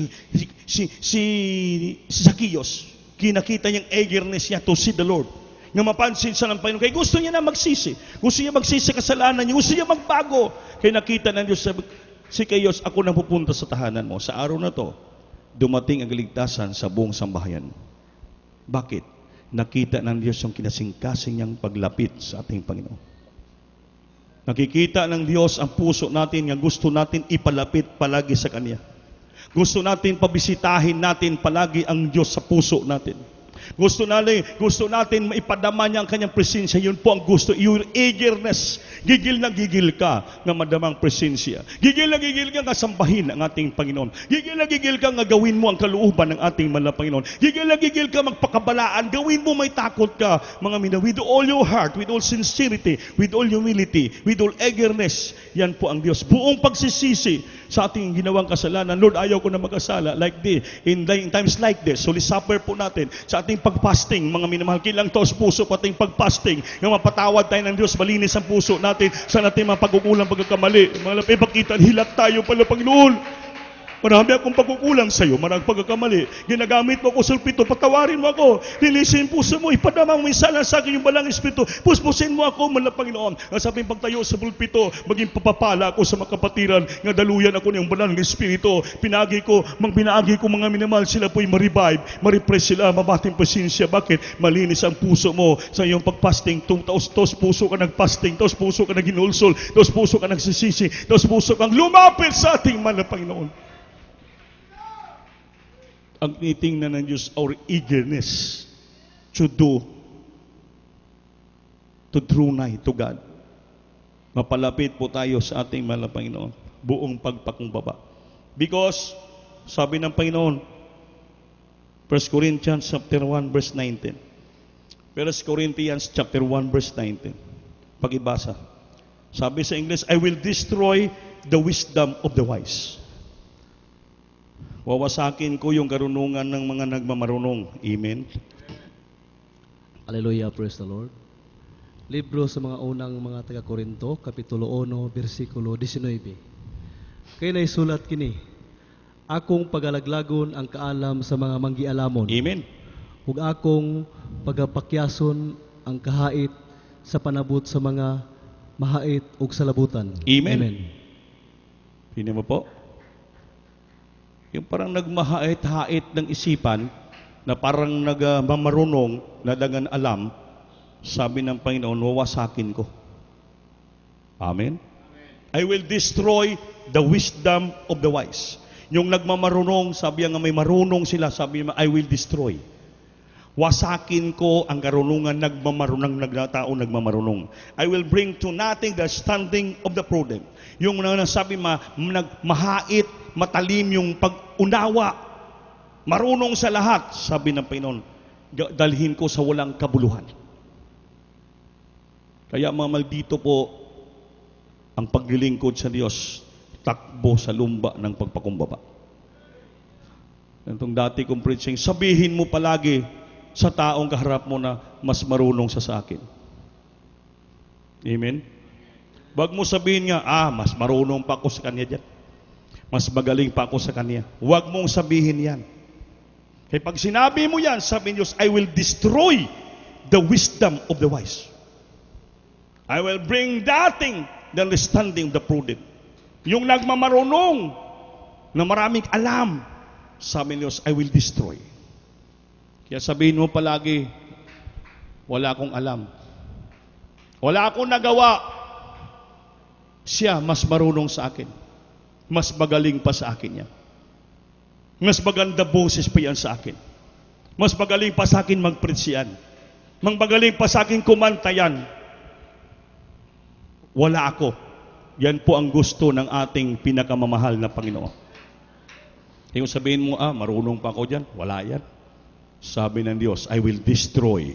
Zacchaeus, kinakita niyang eagerness niya to see the Lord. Nga mapansin sa ng Panginoon. Kaya gusto niya na magsisi. Gusto niya magsisi kasalanan niya. Gusto niya magbago. Kaya nakita ng Diyos, si Zacchaeus, ako nang pupunta sa tahanan mo. Sa araw na to, dumating ang kaligtasan sa buong sambahayan. Bakit? Nakita ng Diyos yung kinasingkasing niyang paglapit sa ating Panginoon. Nakikita ng Diyos ang puso natin nga gusto natin ipalapit palagi sa Kanya. Gusto natin pabisitahin natin palagi ang Diyos sa puso natin. Gusto natin maipadama niya ang kanyang presensya. Yun po ang gusto. Your eagerness. Gigil na gigil ka ng madamang presensya. Gigil na gigil ka nga sambahin ang ating Panginoon. Gigil na gigil ka nga gawin mo ang kalooban ng ating mahal na Panginoon. Gigil na gigil ka magpakabalaan. Gawin mo may takot ka. Mga mina, with all your heart, with all sincerity, with all humility, with all eagerness. Yan po ang Diyos. Buong pagsisisi sa ating ginawang kasalanan. Lord, ayaw ko na mag-asala like this. In times like this, Holy Supper po natin sa ating pagpasting, mga minamahal, kilang taos puso po ating pagpasting, nga mapatawad tayo ng Diyos, malinis ang puso natin sa natin mga pagkukulang, pagkakamali. Mga lapay, bakit hilat tayo pala, Panginoon? Marami akong pagkukulang sa iyo, maraming pagkakamali. Ginagamit mo ako sa pulpito, patawarin mo ako. Linisin puso mo, ipadama mo minsan sa akin yung balang espiritu. Puspusin mo ako, mahal na Panginoon. Ang sabing pagtayo sa pulpito, maging papapala ako sa mga kapatiran, nga daluyan ako ng balang espiritu. Pinagi ko mga minamahal, sila po'y ma-revive, ma-refresh sila, mabating pasensya. Bakit? Malinis ang puso mo sa iyong pagpasting. Taos puso ka nagpasting, taos puso ka naginulsol, taos puso ka nagsisisi, taos puso kang lumapit sa ating mahal na Panginoon. Ang tinitingnan ng Diyos, our eagerness to draw nigh to God. Mapalapit po tayo sa ating mahal na Panginoon. Buong pagpakumbaba. Because, sabi ng Panginoon, 1 Corinthians chapter 1 verse 19. 1 Corinthians chapter 1 verse 19. Pag-ibasa. Sabi sa English, I will destroy the wisdom of the wise. Wawasakin ko yung karunungan ng mga nagmamarunong. Amen. Hallelujah, praise the Lord. Libro sa mga unang mga taga-Korinto, Kapitulo 1, versikulo 19. Kaya naisulat kini, akong pagalaglagon ang kaalam sa mga manggialamon. Amen. Ug akong pagapakyason ang kahait sa panabot sa mga mahait ug salabutan. Amen. Amen. Pili mo po. Yung parang nagmahait-hait ng isipan, na parang nagmamarunong, na dagan alam, sabi ng Panginoon, wawasakin ko. Amen? I will destroy the wisdom of the wise. Yung nagmamarunong, sabi nga may marunong sila, sabi niya, I will destroy. Wasakin ko ang karunungan nagmamarunong. I will bring to nothing the standing of the prudent. Yung nasabi mahait, matalim yung pag-unawa, marunong sa lahat, sabi ng Panginoon, dalhin ko sa walang kabuluhan. Kaya mga maldito po ang paglilingkod sa Diyos, takbo sa lumba ng pagpakumbaba. Itong dati kong preaching, sabihin mo palagi sa taong kaharap mo na mas marunong sa akin. Amen? Wag mo sabihin nga, mas marunong pa ako sa kanya dyan. Mas magaling pa ako sa kanya. Wag mong sabihin yan. Kaya pag sinabi mo yan, sabi Diyos, I will destroy the wisdom of the wise. I will bring nothing the understanding of the prudent. Yung nagmamarunong, na maraming alam, sabi Diyos, I will destroy. Kaya sabihin mo palagi, wala akong alam. Wala akong nagawa. Siya mas marunong sa akin. Mas magaling pa sa akin yan. Mas maganda boses pa yan sa akin. Mas magaling pa sa akin mag-preach yan. Mas magaling pa sa akin kumanta yan. Wala ako. Yan po ang gusto ng ating pinakamamahal na Panginoon. Kung sabihin mo, marunong pa ako dyan, wala yan. Sabi ng Diyos, I will destroy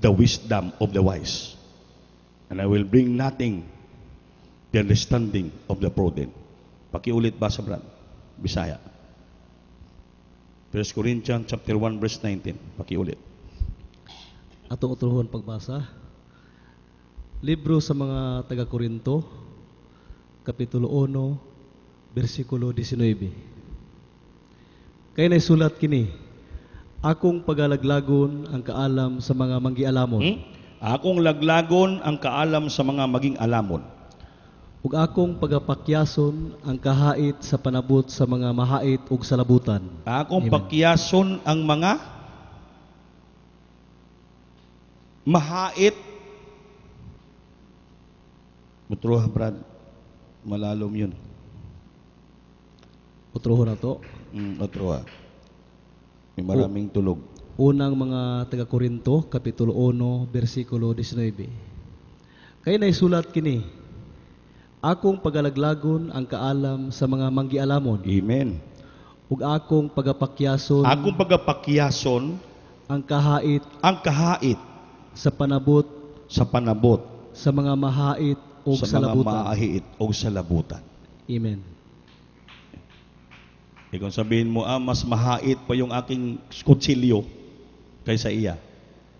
the wisdom of the wise. And I will bring nothing the understanding of the prudent. Pakiulit ba sa Brad? Bisaya. 1 Corinthians chapter 1 verse 19. Pakiulit. Atong utuhon pagbasa. Libro sa mga taga-Korinto, Kapitulo 1, versikulo 19. Kaya naisulat kini, akong pagalaglagon ang kaalam sa mga manggialamon. Akong laglagon ang kaalam sa mga maging alamon. Ug akong pagapakyason ang kahait sa panabot sa mga mahait ug salabutan. Akong Amen. pakyason ang mga mahait. Mutruha, Brad. Malalom yun. Utrohon na to. Mutruha. May maraming tulog. Unang mga taga-Korinto, Kapitulo 1, versikulo 19. Kaya naisulat kini, akong pagalaglagon ang kaalam sa mga manggialamon. Amen. Ug akong pagapakyason Akong pagapakyason ang kahait ang kahait sa panabot sa panabot sa mga mahait ug sa mga salabutan. maahit o salabutan. Amen. Kung sabihin mo, mas mahait pa yung aking kutsilyo kaysa iya.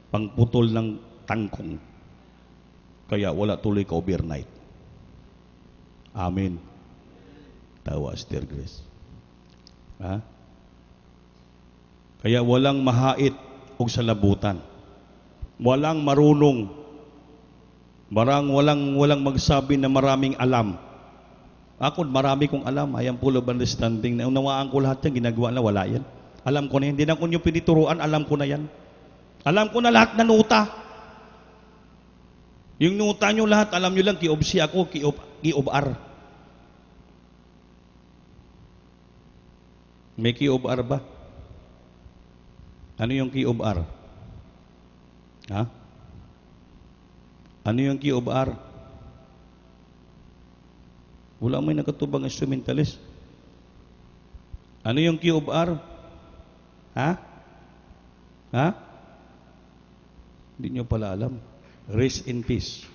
Pangputol ng tangkong. Kaya wala tuloy ka overnight. Amen. Tawa, Sister Grace. Kaya walang mahait o salabutan. Walang marunong. Walang magsabi na maraming alam. Ako, marami kong alam. I am full of understanding. Naunawaan ko lahat yan. Ginagawa na, wala yan. Alam ko na yan. Hindi na ko nyo pinituruan. Alam ko na yan. Alam ko na lahat na nuta. Yung nuta nyo lahat, alam nyo lang, ki-ob-C ako, ki-ob-R. May ki-ob-R ba? Ano yung ki-ob-R? Ano yung ki-ob-R? Wala may nakatubang instrumentalist. Ano yung key of R? Hindi nyo pala alam. Rest in peace.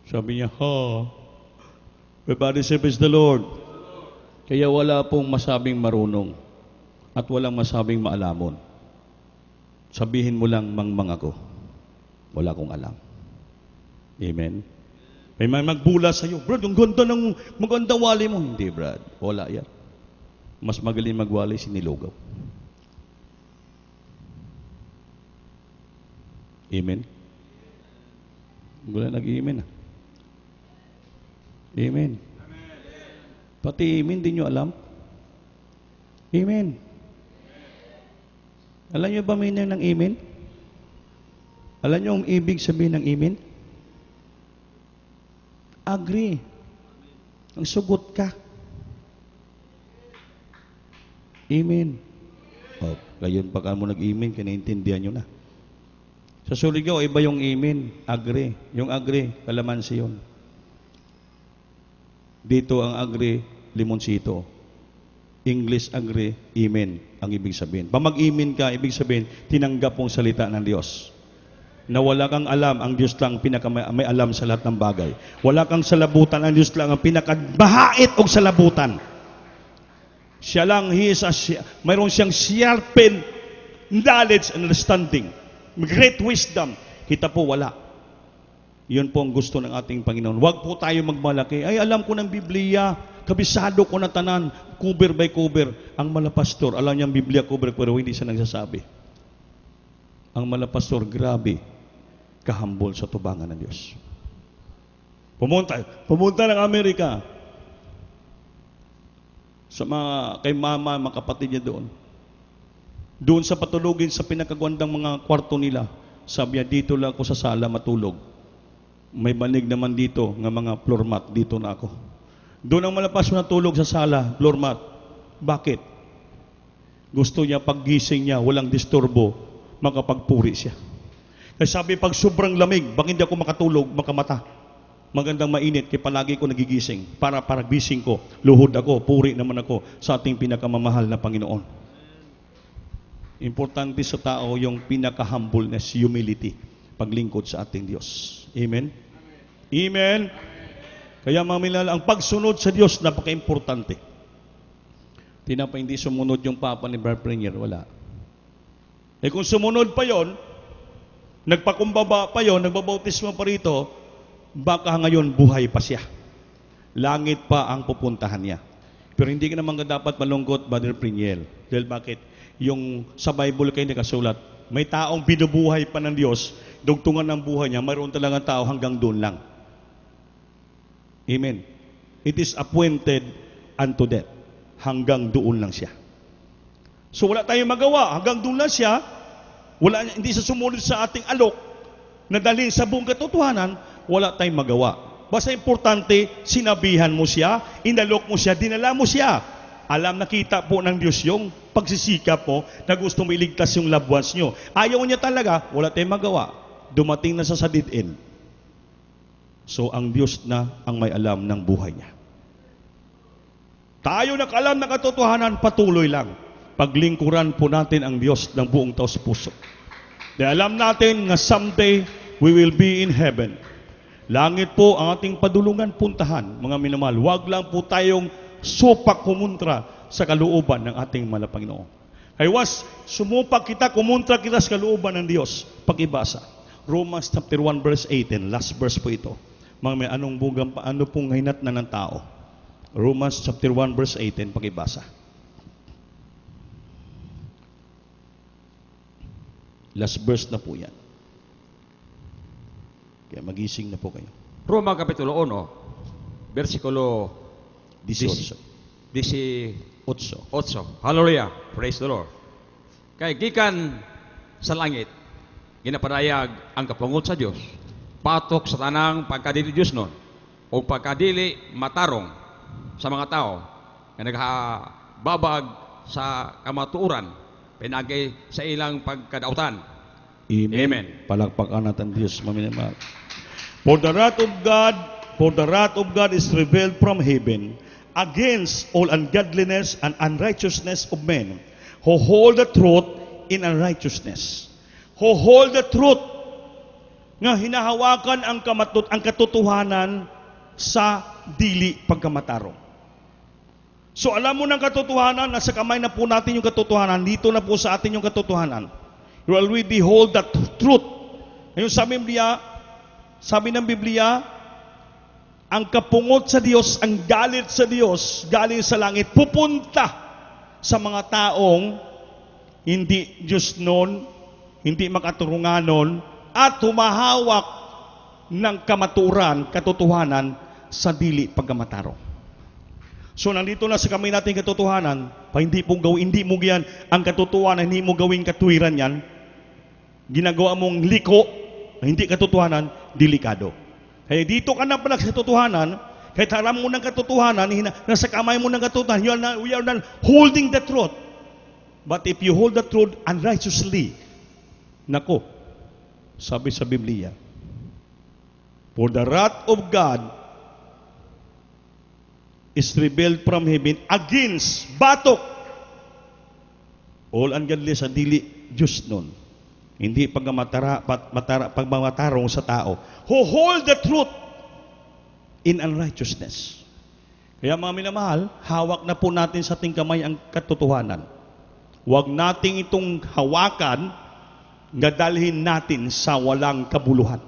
Sabi niya, everybody say praise the Lord. Kaya wala pong masabing marunong at walang masabing maalamon. Sabihin mo lang, mangmang ako. Wala akong alam. Amen. May magbula sa'yo, Brad, ang ganda ng magandang wali mo. Hindi, Brad. Wala yan. Mas magaling magwali si Nilogaw. Amen? Wala nag-amen. Amen. Pati amen, di nyo alam? Amen. Alam nyo ba meaning ng amen? Alam nyo ang ibig sabihin ng amen? Agree. Ang sugot ka. Amen. O, gayon pa ka mo nag-amen, kinaintindihan nyo na. Sa Surigao, iba yung amen, agree. Yung agree, kalamansi yun. Dito ang agree, limonsito. English agree, amen, ang ibig sabihin. Pag mag-amen ka, ibig sabihin, tinanggap mong salita ng Diyos. Na wala kang alam, ang Diyos lang may alam sa lahat ng bagay. Wala kang salabutan, ang Diyos lang ang pinakabahait og salabutan. Siya lang, mayroon siyang sharpen knowledge and understanding. Great wisdom. Kita po, wala. Yun po ang gusto ng ating Panginoon. Huwag po tayo magmalaki. Ay, alam ko ng Biblia, kabisado ko na tanan, cover by cover. Ang malapastor, alam niya ang Biblia cover, pero hindi siya nagsasabi. Ang malapastor, grabe, kahambol sa tubangan ng Diyos. Pumunta ng Amerika. Sa kay mama, mga kapatid niya doon. Doon sa patulogin sa pinakagwandang mga kwarto nila, sabi niya, dito lang ako sa sala matulog. May banig naman dito ng mga floor mat, dito na ako. Doon ang malapas na tulog sa sala, floor mat. Bakit? Gusto niya paggising niya, walang disturbo, makapagpuri siya. Kasi sabi, pag sobrang lamig, bakit hindi ako makatulog, makamata? Magandang mainit, kaya palagi ko nagigising. Para gising ko, luhod ako, puri naman ako sa ating pinakamamahal na Panginoon. Importante sa tao yung pinaka-humbleness, humility, paglingkod sa ating Diyos. Amen? Amen? Kaya mga milala, ang pagsunod sa Diyos, napaka-importante. Hindi sumunod yung papa ni Brother Premier, wala. Kung sumunod pa yon, nagpakumbaba pa yon, nagbabautismo pa rito, baka ngayon buhay pa siya. Langit pa ang pupuntahan niya. Pero hindi ka naman dapat malungkot, Brother Priniel. Dahil bakit? Yung sa Bible kayo nakasulat, may taong binubuhay pa ng Diyos, dugtungan ng buhay niya, mayroon talagang tao hanggang doon lang. Amen. It is appointed unto death. Hanggang doon lang siya. So wala tayong magawa. Hanggang doon lang siya. Hindi sa sumunod sa ating alok na dalhin sa buong katotohanan, wala tayong magawa. Basta importante, sinabihan mo siya, inalok mo siya, dinala mo siya. Alam, nakita po ng Diyos yung pagsisikap mo na gusto mo iligtas yung loved ones nyo. Ayaw niya talaga, wala tayong magawa. Dumating na sa sadid-in. So, ang Diyos na ang may alam ng buhay niya. Tayo nakalam ng katotohanan, patuloy lang. Paglingkuran po natin ang Diyos ng buong taos puso. Dahil alam natin na someday we will be in heaven. Langit po ang ating padulungan puntahan, mga minamahal. Huwag lang po tayong supak kumontra sa kalooban ng ating mahal na Panginoon. Kaya sumupak kita, kumontra kita sa kalooban ng Diyos. Pakibasa. Romans chapter 1 verse 18. Last verse po ito. Mga may ano pong hinat na ng tao. Romans chapter 1 verse 18. Pakibasa. Last verse na po yan. Kaya magising na po kayo. Roma Kapitulo 1, versikulo 18. 18. Hallelujah. Praise the Lord. Kaya gikan sa langit, ginapadayag ang kapungot sa Diyos, patok sa tanang pagkadili Diyos nun, o pagkadili matarong sa mga tao na naghababag sa kamatuuran, pinagay sa ilang pagkadautan. Amen. Palakpakan natin Diyos, maminamahal. For the wrath of God is revealed from heaven against all ungodliness and unrighteousness of men who hold the truth in unrighteousness. Who hold the truth nga hinahawakan ang katotohanan sa dili pagkamatarong. So alam mo ng katotohanan, nasa kamay na po natin yung katotohanan, dito na po sa atin yung katotohanan. You already hold that truth. Ngayon sabi ng Biblia, ang kapungot sa Diyos, ang galit sa Diyos, galing sa langit, pupunta sa mga taong hindi Diyos noon, hindi makaturungan noon, at humahawak ng kamaturan, katotohanan sa dili pagkamatarong. So nandito na sa kamay natin katotohanan, hindi mo yan ang katotohanan, hindi mo gawing katwiran yan, ginagawa mong liko, hindi katotohanan, delikado. Kaya dito ka na pala sa katotohanan, kahit alam mo ng katotohanan, nasa kamay mo ng katotohanan, we are not holding the truth. But if you hold the truth unrighteously, nako, sabi sa Biblia, for the wrath of God is revealed from heaven against, batok, all ungodliness ang dili Diyos nun. Hindi pagmamatarong sa tao who hold the truth in unrighteousness. Kaya mga minamahal, hawak na po natin sa ating kamay ang katotohanan. Huwag nating itong hawakan nga dalhin natin sa walang kabuluhan.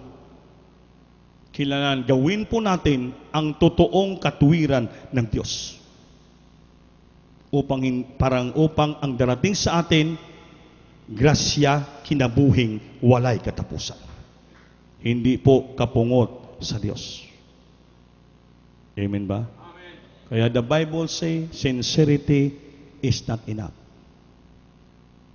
Kailangan gawin po natin ang totoong katuwiran ng Diyos. Upang ang darating sa atin, grasya, kinabuhing, walay katapusan. Hindi po kapungot sa Diyos. Amen ba? Amen. Kaya the Bible say, sincerity is not enough.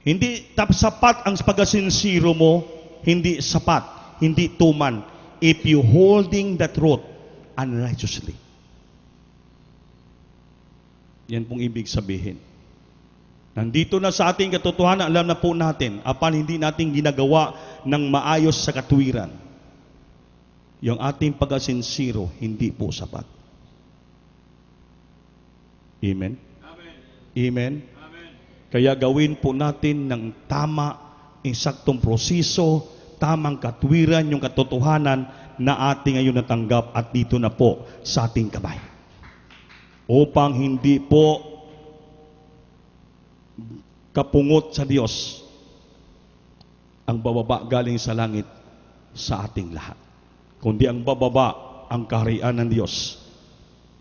Hindi sapat ang pagkasinsiro mo, hindi sapat, hindi tuman, if you holding the truth unrighteously. Yan pong ibig sabihin. Nandito na sa ating katotohanan, alam na po natin, apan hindi natin ginagawa ng maayos sa katuwiran. Yung ating pagkasinsiro, hindi po sapat. Amen? Amen? Amen? Amen. Kaya gawin po natin ng tama, eksaktong proseso, tamang katwiran, yung katotohanan na ating ngayon natanggap at dito na po sa ating kamay. Upang hindi po kapungot sa Diyos ang bababa galing sa langit sa ating lahat. Kundi ang bababa ang kaharian ng Diyos,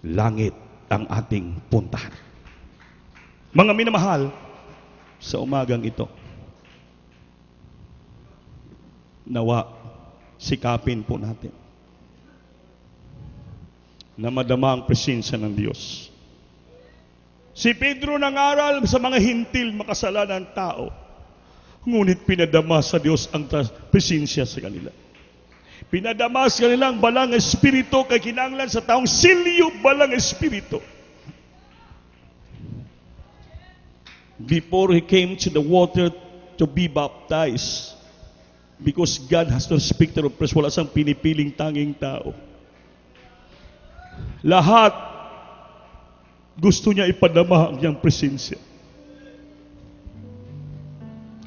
langit ang ating puntahan. Mga minamahal, sa umagang ito, nawa sikapin po natin na madama ang presensya ng Diyos. Si Pedro nangaral sa mga hintil makasalanan tao, ngunit pinadama sa Diyos ang presensya sa kanila. Pinadama sa kanila ang balang espiritu kay kinanglan sa taong silyo balang espiritu. Before he came to the water to be baptized, because God has no respect of persons, wala siyang pinipiling tanging tao. Lahat gusto niya ipadama ang iyang presensya.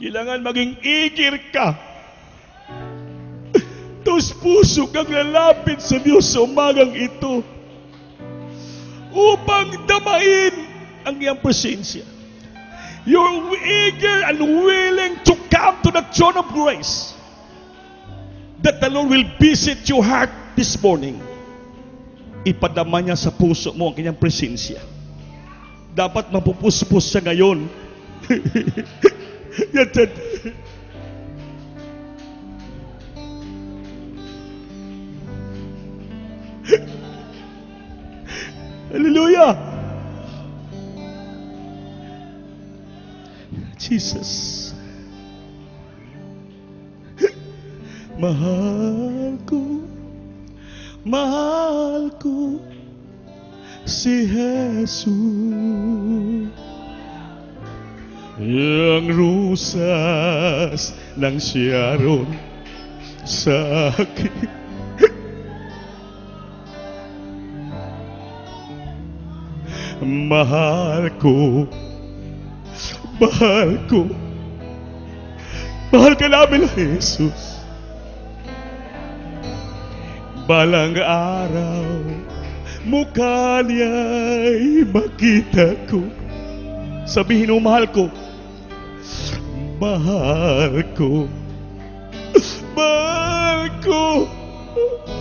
Kailangan maging igir ka. Tapos puso kang lalapit sa Diyos sa umagang ito upang damain ang iyang presensya. You're eager and willing to come to the throne of grace, that the Lord will visit your heart this morning. Ipadama niya sa puso mo ang kanyang presensya. Dapat mapupuspos siya ngayon. Hallelujah! Jesus. Mahal ko si Jesus. Ang rusas ng Sharon sa akin. Mahal ko. Mahal ka namin, Jesus. Balang araw, mukha niya'y makita ko. Sabihin mo, mahal ko. Mahal ko.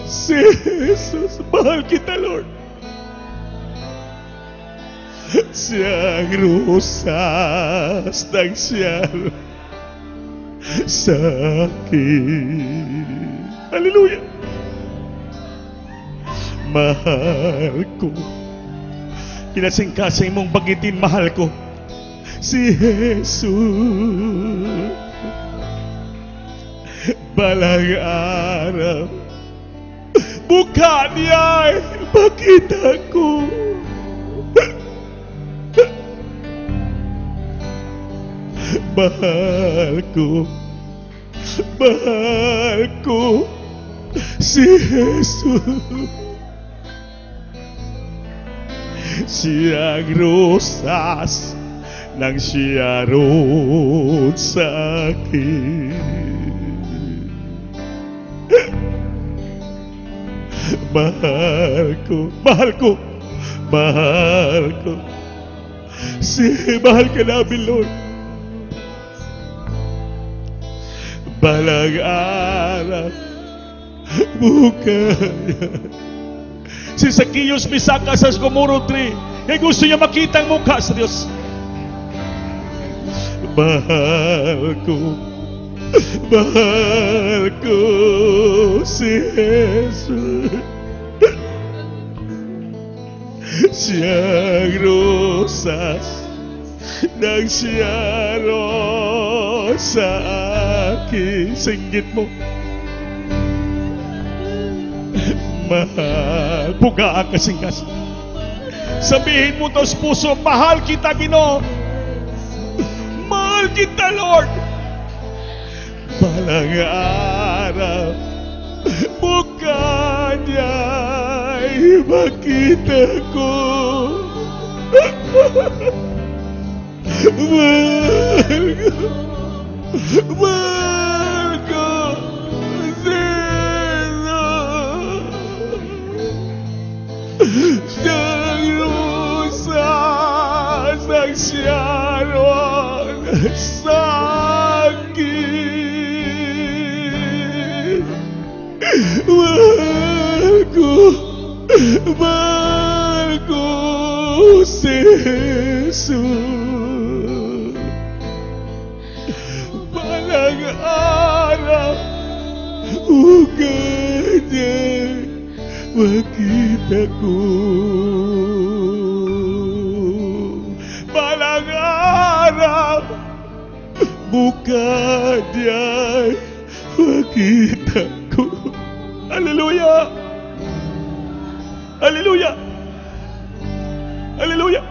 Si Jesus. Mahal kita, Lord. Siyang rusas ng siyal sa akin. Hallelujah! Mahal ko. Kinasing-kasing mong bagitin, mahal ko si Jesus. Balang araw, mukha niya'y makita ko. Mahal ko si Jesus. Siyang rosas nang siya roon sa akin. Mahal ko mahal ka namin, Lord. Balang araw bukas. Si Zacchaeus misaka sa Gomoro tree, kaya gusto niya makita ang mukha sa Diyos. Mahal ko si Jesus. Siyang rosas nang siya roon sa akin. Singgit mo. Mahal. Buka ang kasingkas. Sabihin mo to sa puso, mahal kita, Ginoo. Mahal kita, Lord. Balang araw, buka niya'y makita ko. Mahal ko, siyang rusas ang siya roon sa akin. Mahal ko si Jesus. Balang araw, ugad niya makita ko. Balang araw, buka niya makita ko. Hallelujah! Hallelujah! Hallelujah!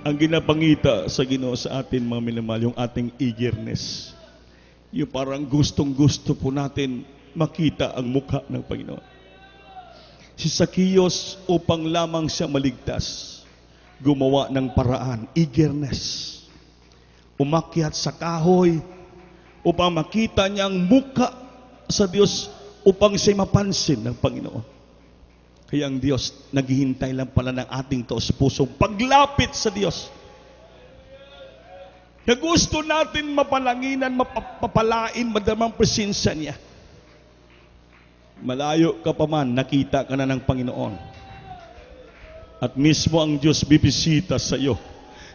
Ang ginapangita sa Ginoo sa atin, mga minamahal, yung ating eagerness. Yung parang gustong-gusto po natin makita ang mukha ng Panginoon. Si Zacchaeus, upang lamang siya maligtas, gumawa ng paraan, eagerness. Umakyat sa kahoy upang makita niya ang mukha sa Diyos, upang siya mapansin ng Panginoon. Kaya ang Diyos, naghihintay lang pala ng ating taos pusong paglapit sa Diyos. Na gusto natin mapalanginan, mapapalain, madamang presensya niya. Malayo ka pa man, nakita ka na ng Panginoon. At mismo ang Diyos bibisita sa iyo.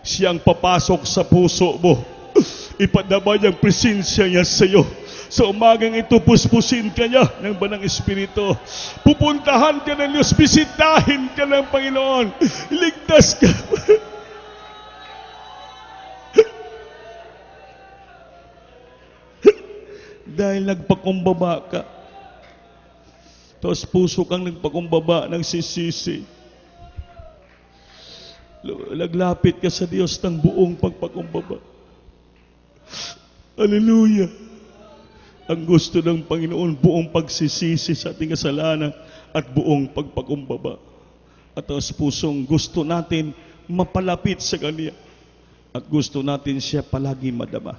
Siyang papasok sa puso mo. Ipadama niyang presensya niya sa iyo. Sa umagang ito, puspusin ka niya ng Banang Espiritu. Pupuntahan ka ng Diyos, bisitahin ka ng Panginoon. Ligtas ka. Dahil nagpakumbaba ka. Tapos puso kang nagpakumbaba, nagsisisi. Naglapit ka sa Diyos ng buong pagpakumbaba. Hallelujah! Ang gusto ng Panginoon, buong pagsisisi sa ating kasalanan at buong pagpakumbaba. At ang pusong gusto natin mapalapit sa Kanya. At gusto natin siya palagi madama.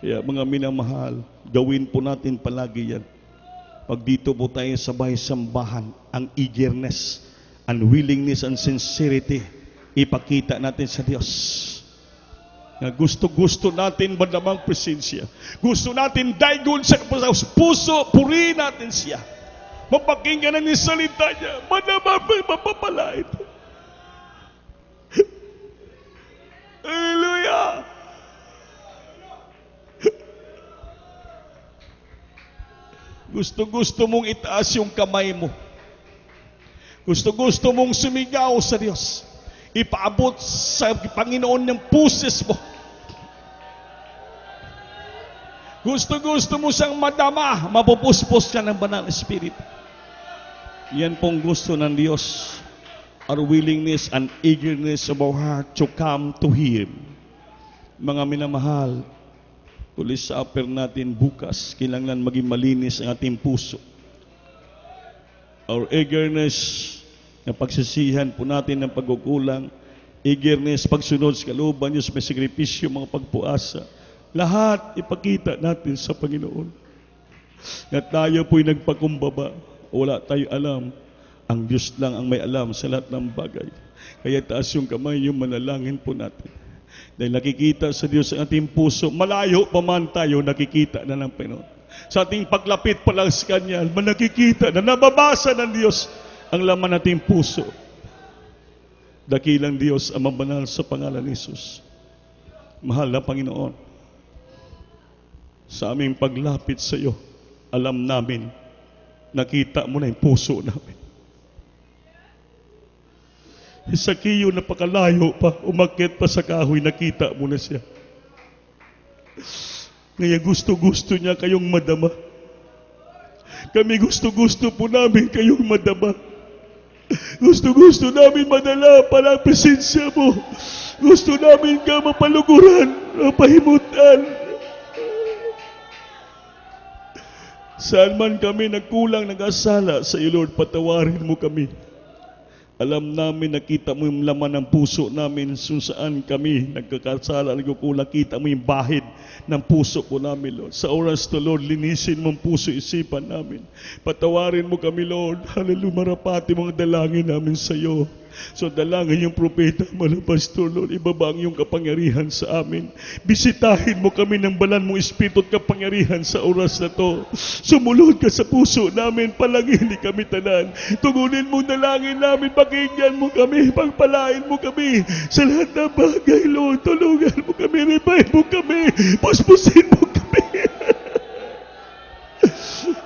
Kaya mga minamahal, gawin po natin palagi yan. Pag dito po tayo sa bahay-sambahan, ang eagerness, ang willingness and sincerity, ipakita natin sa Diyos. Na gusto natin madamang presensya. Gusto natin daigon sa puso, purihin natin siya. Mapakinggan ang salita niya, madamang mapapalait. Hallelujah! Gusto mong itaas yung kamay mo. Gusto mong sumigaw sa Diyos. Ipaabot sa Panginoon ng puses mo. Gusto mo siyang madama, mapupuspos ka ng Banal na Espiritu. Yan pong gusto ng Diyos. our willingness and eagerness of our heart to come to Him. Mga minamahal, tulis sa upper natin bukas, kailangan maging malinis ang ating puso. Our eagerness na pagsisihan po natin ng pagkukulang, eagerness, pagsunod sa kalooban Diyos, may sakripisyo, mga pagpuasa, lahat ipakita natin sa Panginoon. Na tayo po'y nagpakumbaba, wala tayo alam. Ang Diyos lang ang may alam sa lahat ng bagay. Kaya taas yung kamay, yung manalangin po natin. Dahil nakikita sa Diyos ang ating puso, malayo pa man tayo, nakikita na ng Panginoon. Sa ating paglapit pa lang sa Kanya, nakikita na nababasa ng Diyos ang laman nating puso. Dakilang Diyos ang mabanal sa pangalan ni Jesus. Mahal na Panginoon, sa aming paglapit sa iyo, alam namin, nakita mo na yung puso namin. Sa kiyo napakalayo pa, umakyat pa sa kahoy, nakita mo na siya. Ngayon gusto-gusto niya kayong madama. Kami gusto-gusto po namin kayong madama. Gusto-gusto namin madala para ang presensya mo. Gusto namin ka mapaluguran, mapahimutan. Saan man kami nagkulang, nag-asala sa iyo, Lord, patawarin mo kami. Alam namin, nakita mo yung laman ng puso namin, kung saan kami nagkakasala, nagkukulang, kita mo yung bahid ng puso po namin, Lord. Sa oras to, Lord, linisin mo ang puso, isipan namin. Patawarin mo kami, Lord. Hallelujah, marapati mga dalangin namin sa iyo. So dalangin yung propeta, mga pastor, Lord, ibabang yung kapangyarihan sa amin. Bisitahin mo kami ng balan mong espiritu at kapangyarihan sa oras na to. Sumulod ka sa puso namin, palangin kami tanan. Tugunin mo dalangin namin, pakinggan mo kami, pagpalain mo kami sa lahat ng bagay, Lord. Tulungan mo kami, revive mo kami, puspusin mo kami.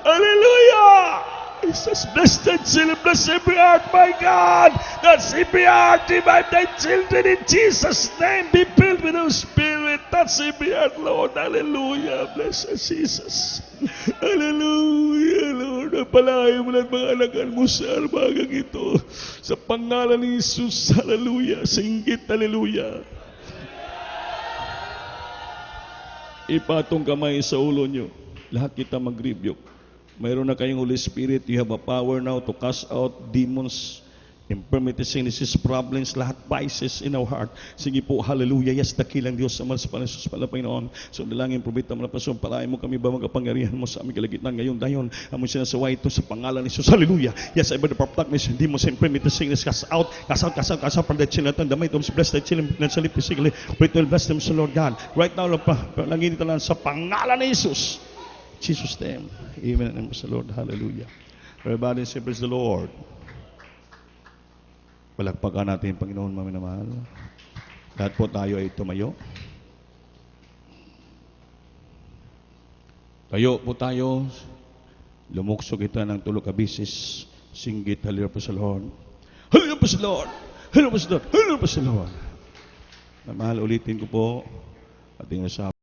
Hallelujah! Jesus, bless that children, bless every heart, my God. That's every heart, revive thy children in Jesus' name. Be filled with the Spirit. That's every heart, Lord. Hallelujah. Bless us, Jesus. Hallelujah, Lord. Napalain mo lang mga alakan mo sa armagang ito. Sa pangalan ni Jesus, hallelujah. Singgit, hallelujah. Ipatong kamay sa ulo nyo. Lahat kita mag-rebuke. Mayroon na kayong Holy Spirit. You have a power now to cast out demons, infirmities, sicknesses, problems, lahat vices in our heart. Sige po, hallelujah. Yes, dakilang Diyos sa mga sa Panginoon, pala Panginoon. So, dalangin, probita mo na pasun, palain mo kami ba magapangyarihan mo sa aming kalagitnaan ngayon. Dayon, among sinasaway ito sa pangalan ni Jesus. Hallelujah. Yes, I bear the darkness, demons, infirmities, sickness, cast out from the children. Damay, bless the children, naturally, physically. Pray to bless them, so Lord God. Right now, palangin ito lang sa pangalan ni Jesus. Jesus' name. Amen and praise the Lord. Hallelujah. Everybody say, praise the Lord. Palakpakan natin, Panginoon, maminamahal. Lahat po tayo ay tumayo. Tayo po tayo. Lumukso kita ng tulog kabisis. Singgit, hallelujah po sa Lord. Hallelujah po sa Lord. Hallelujah po sa Lord. Hallelujah po sa Lord. Mahal, ulitin ko po. Ating usapan.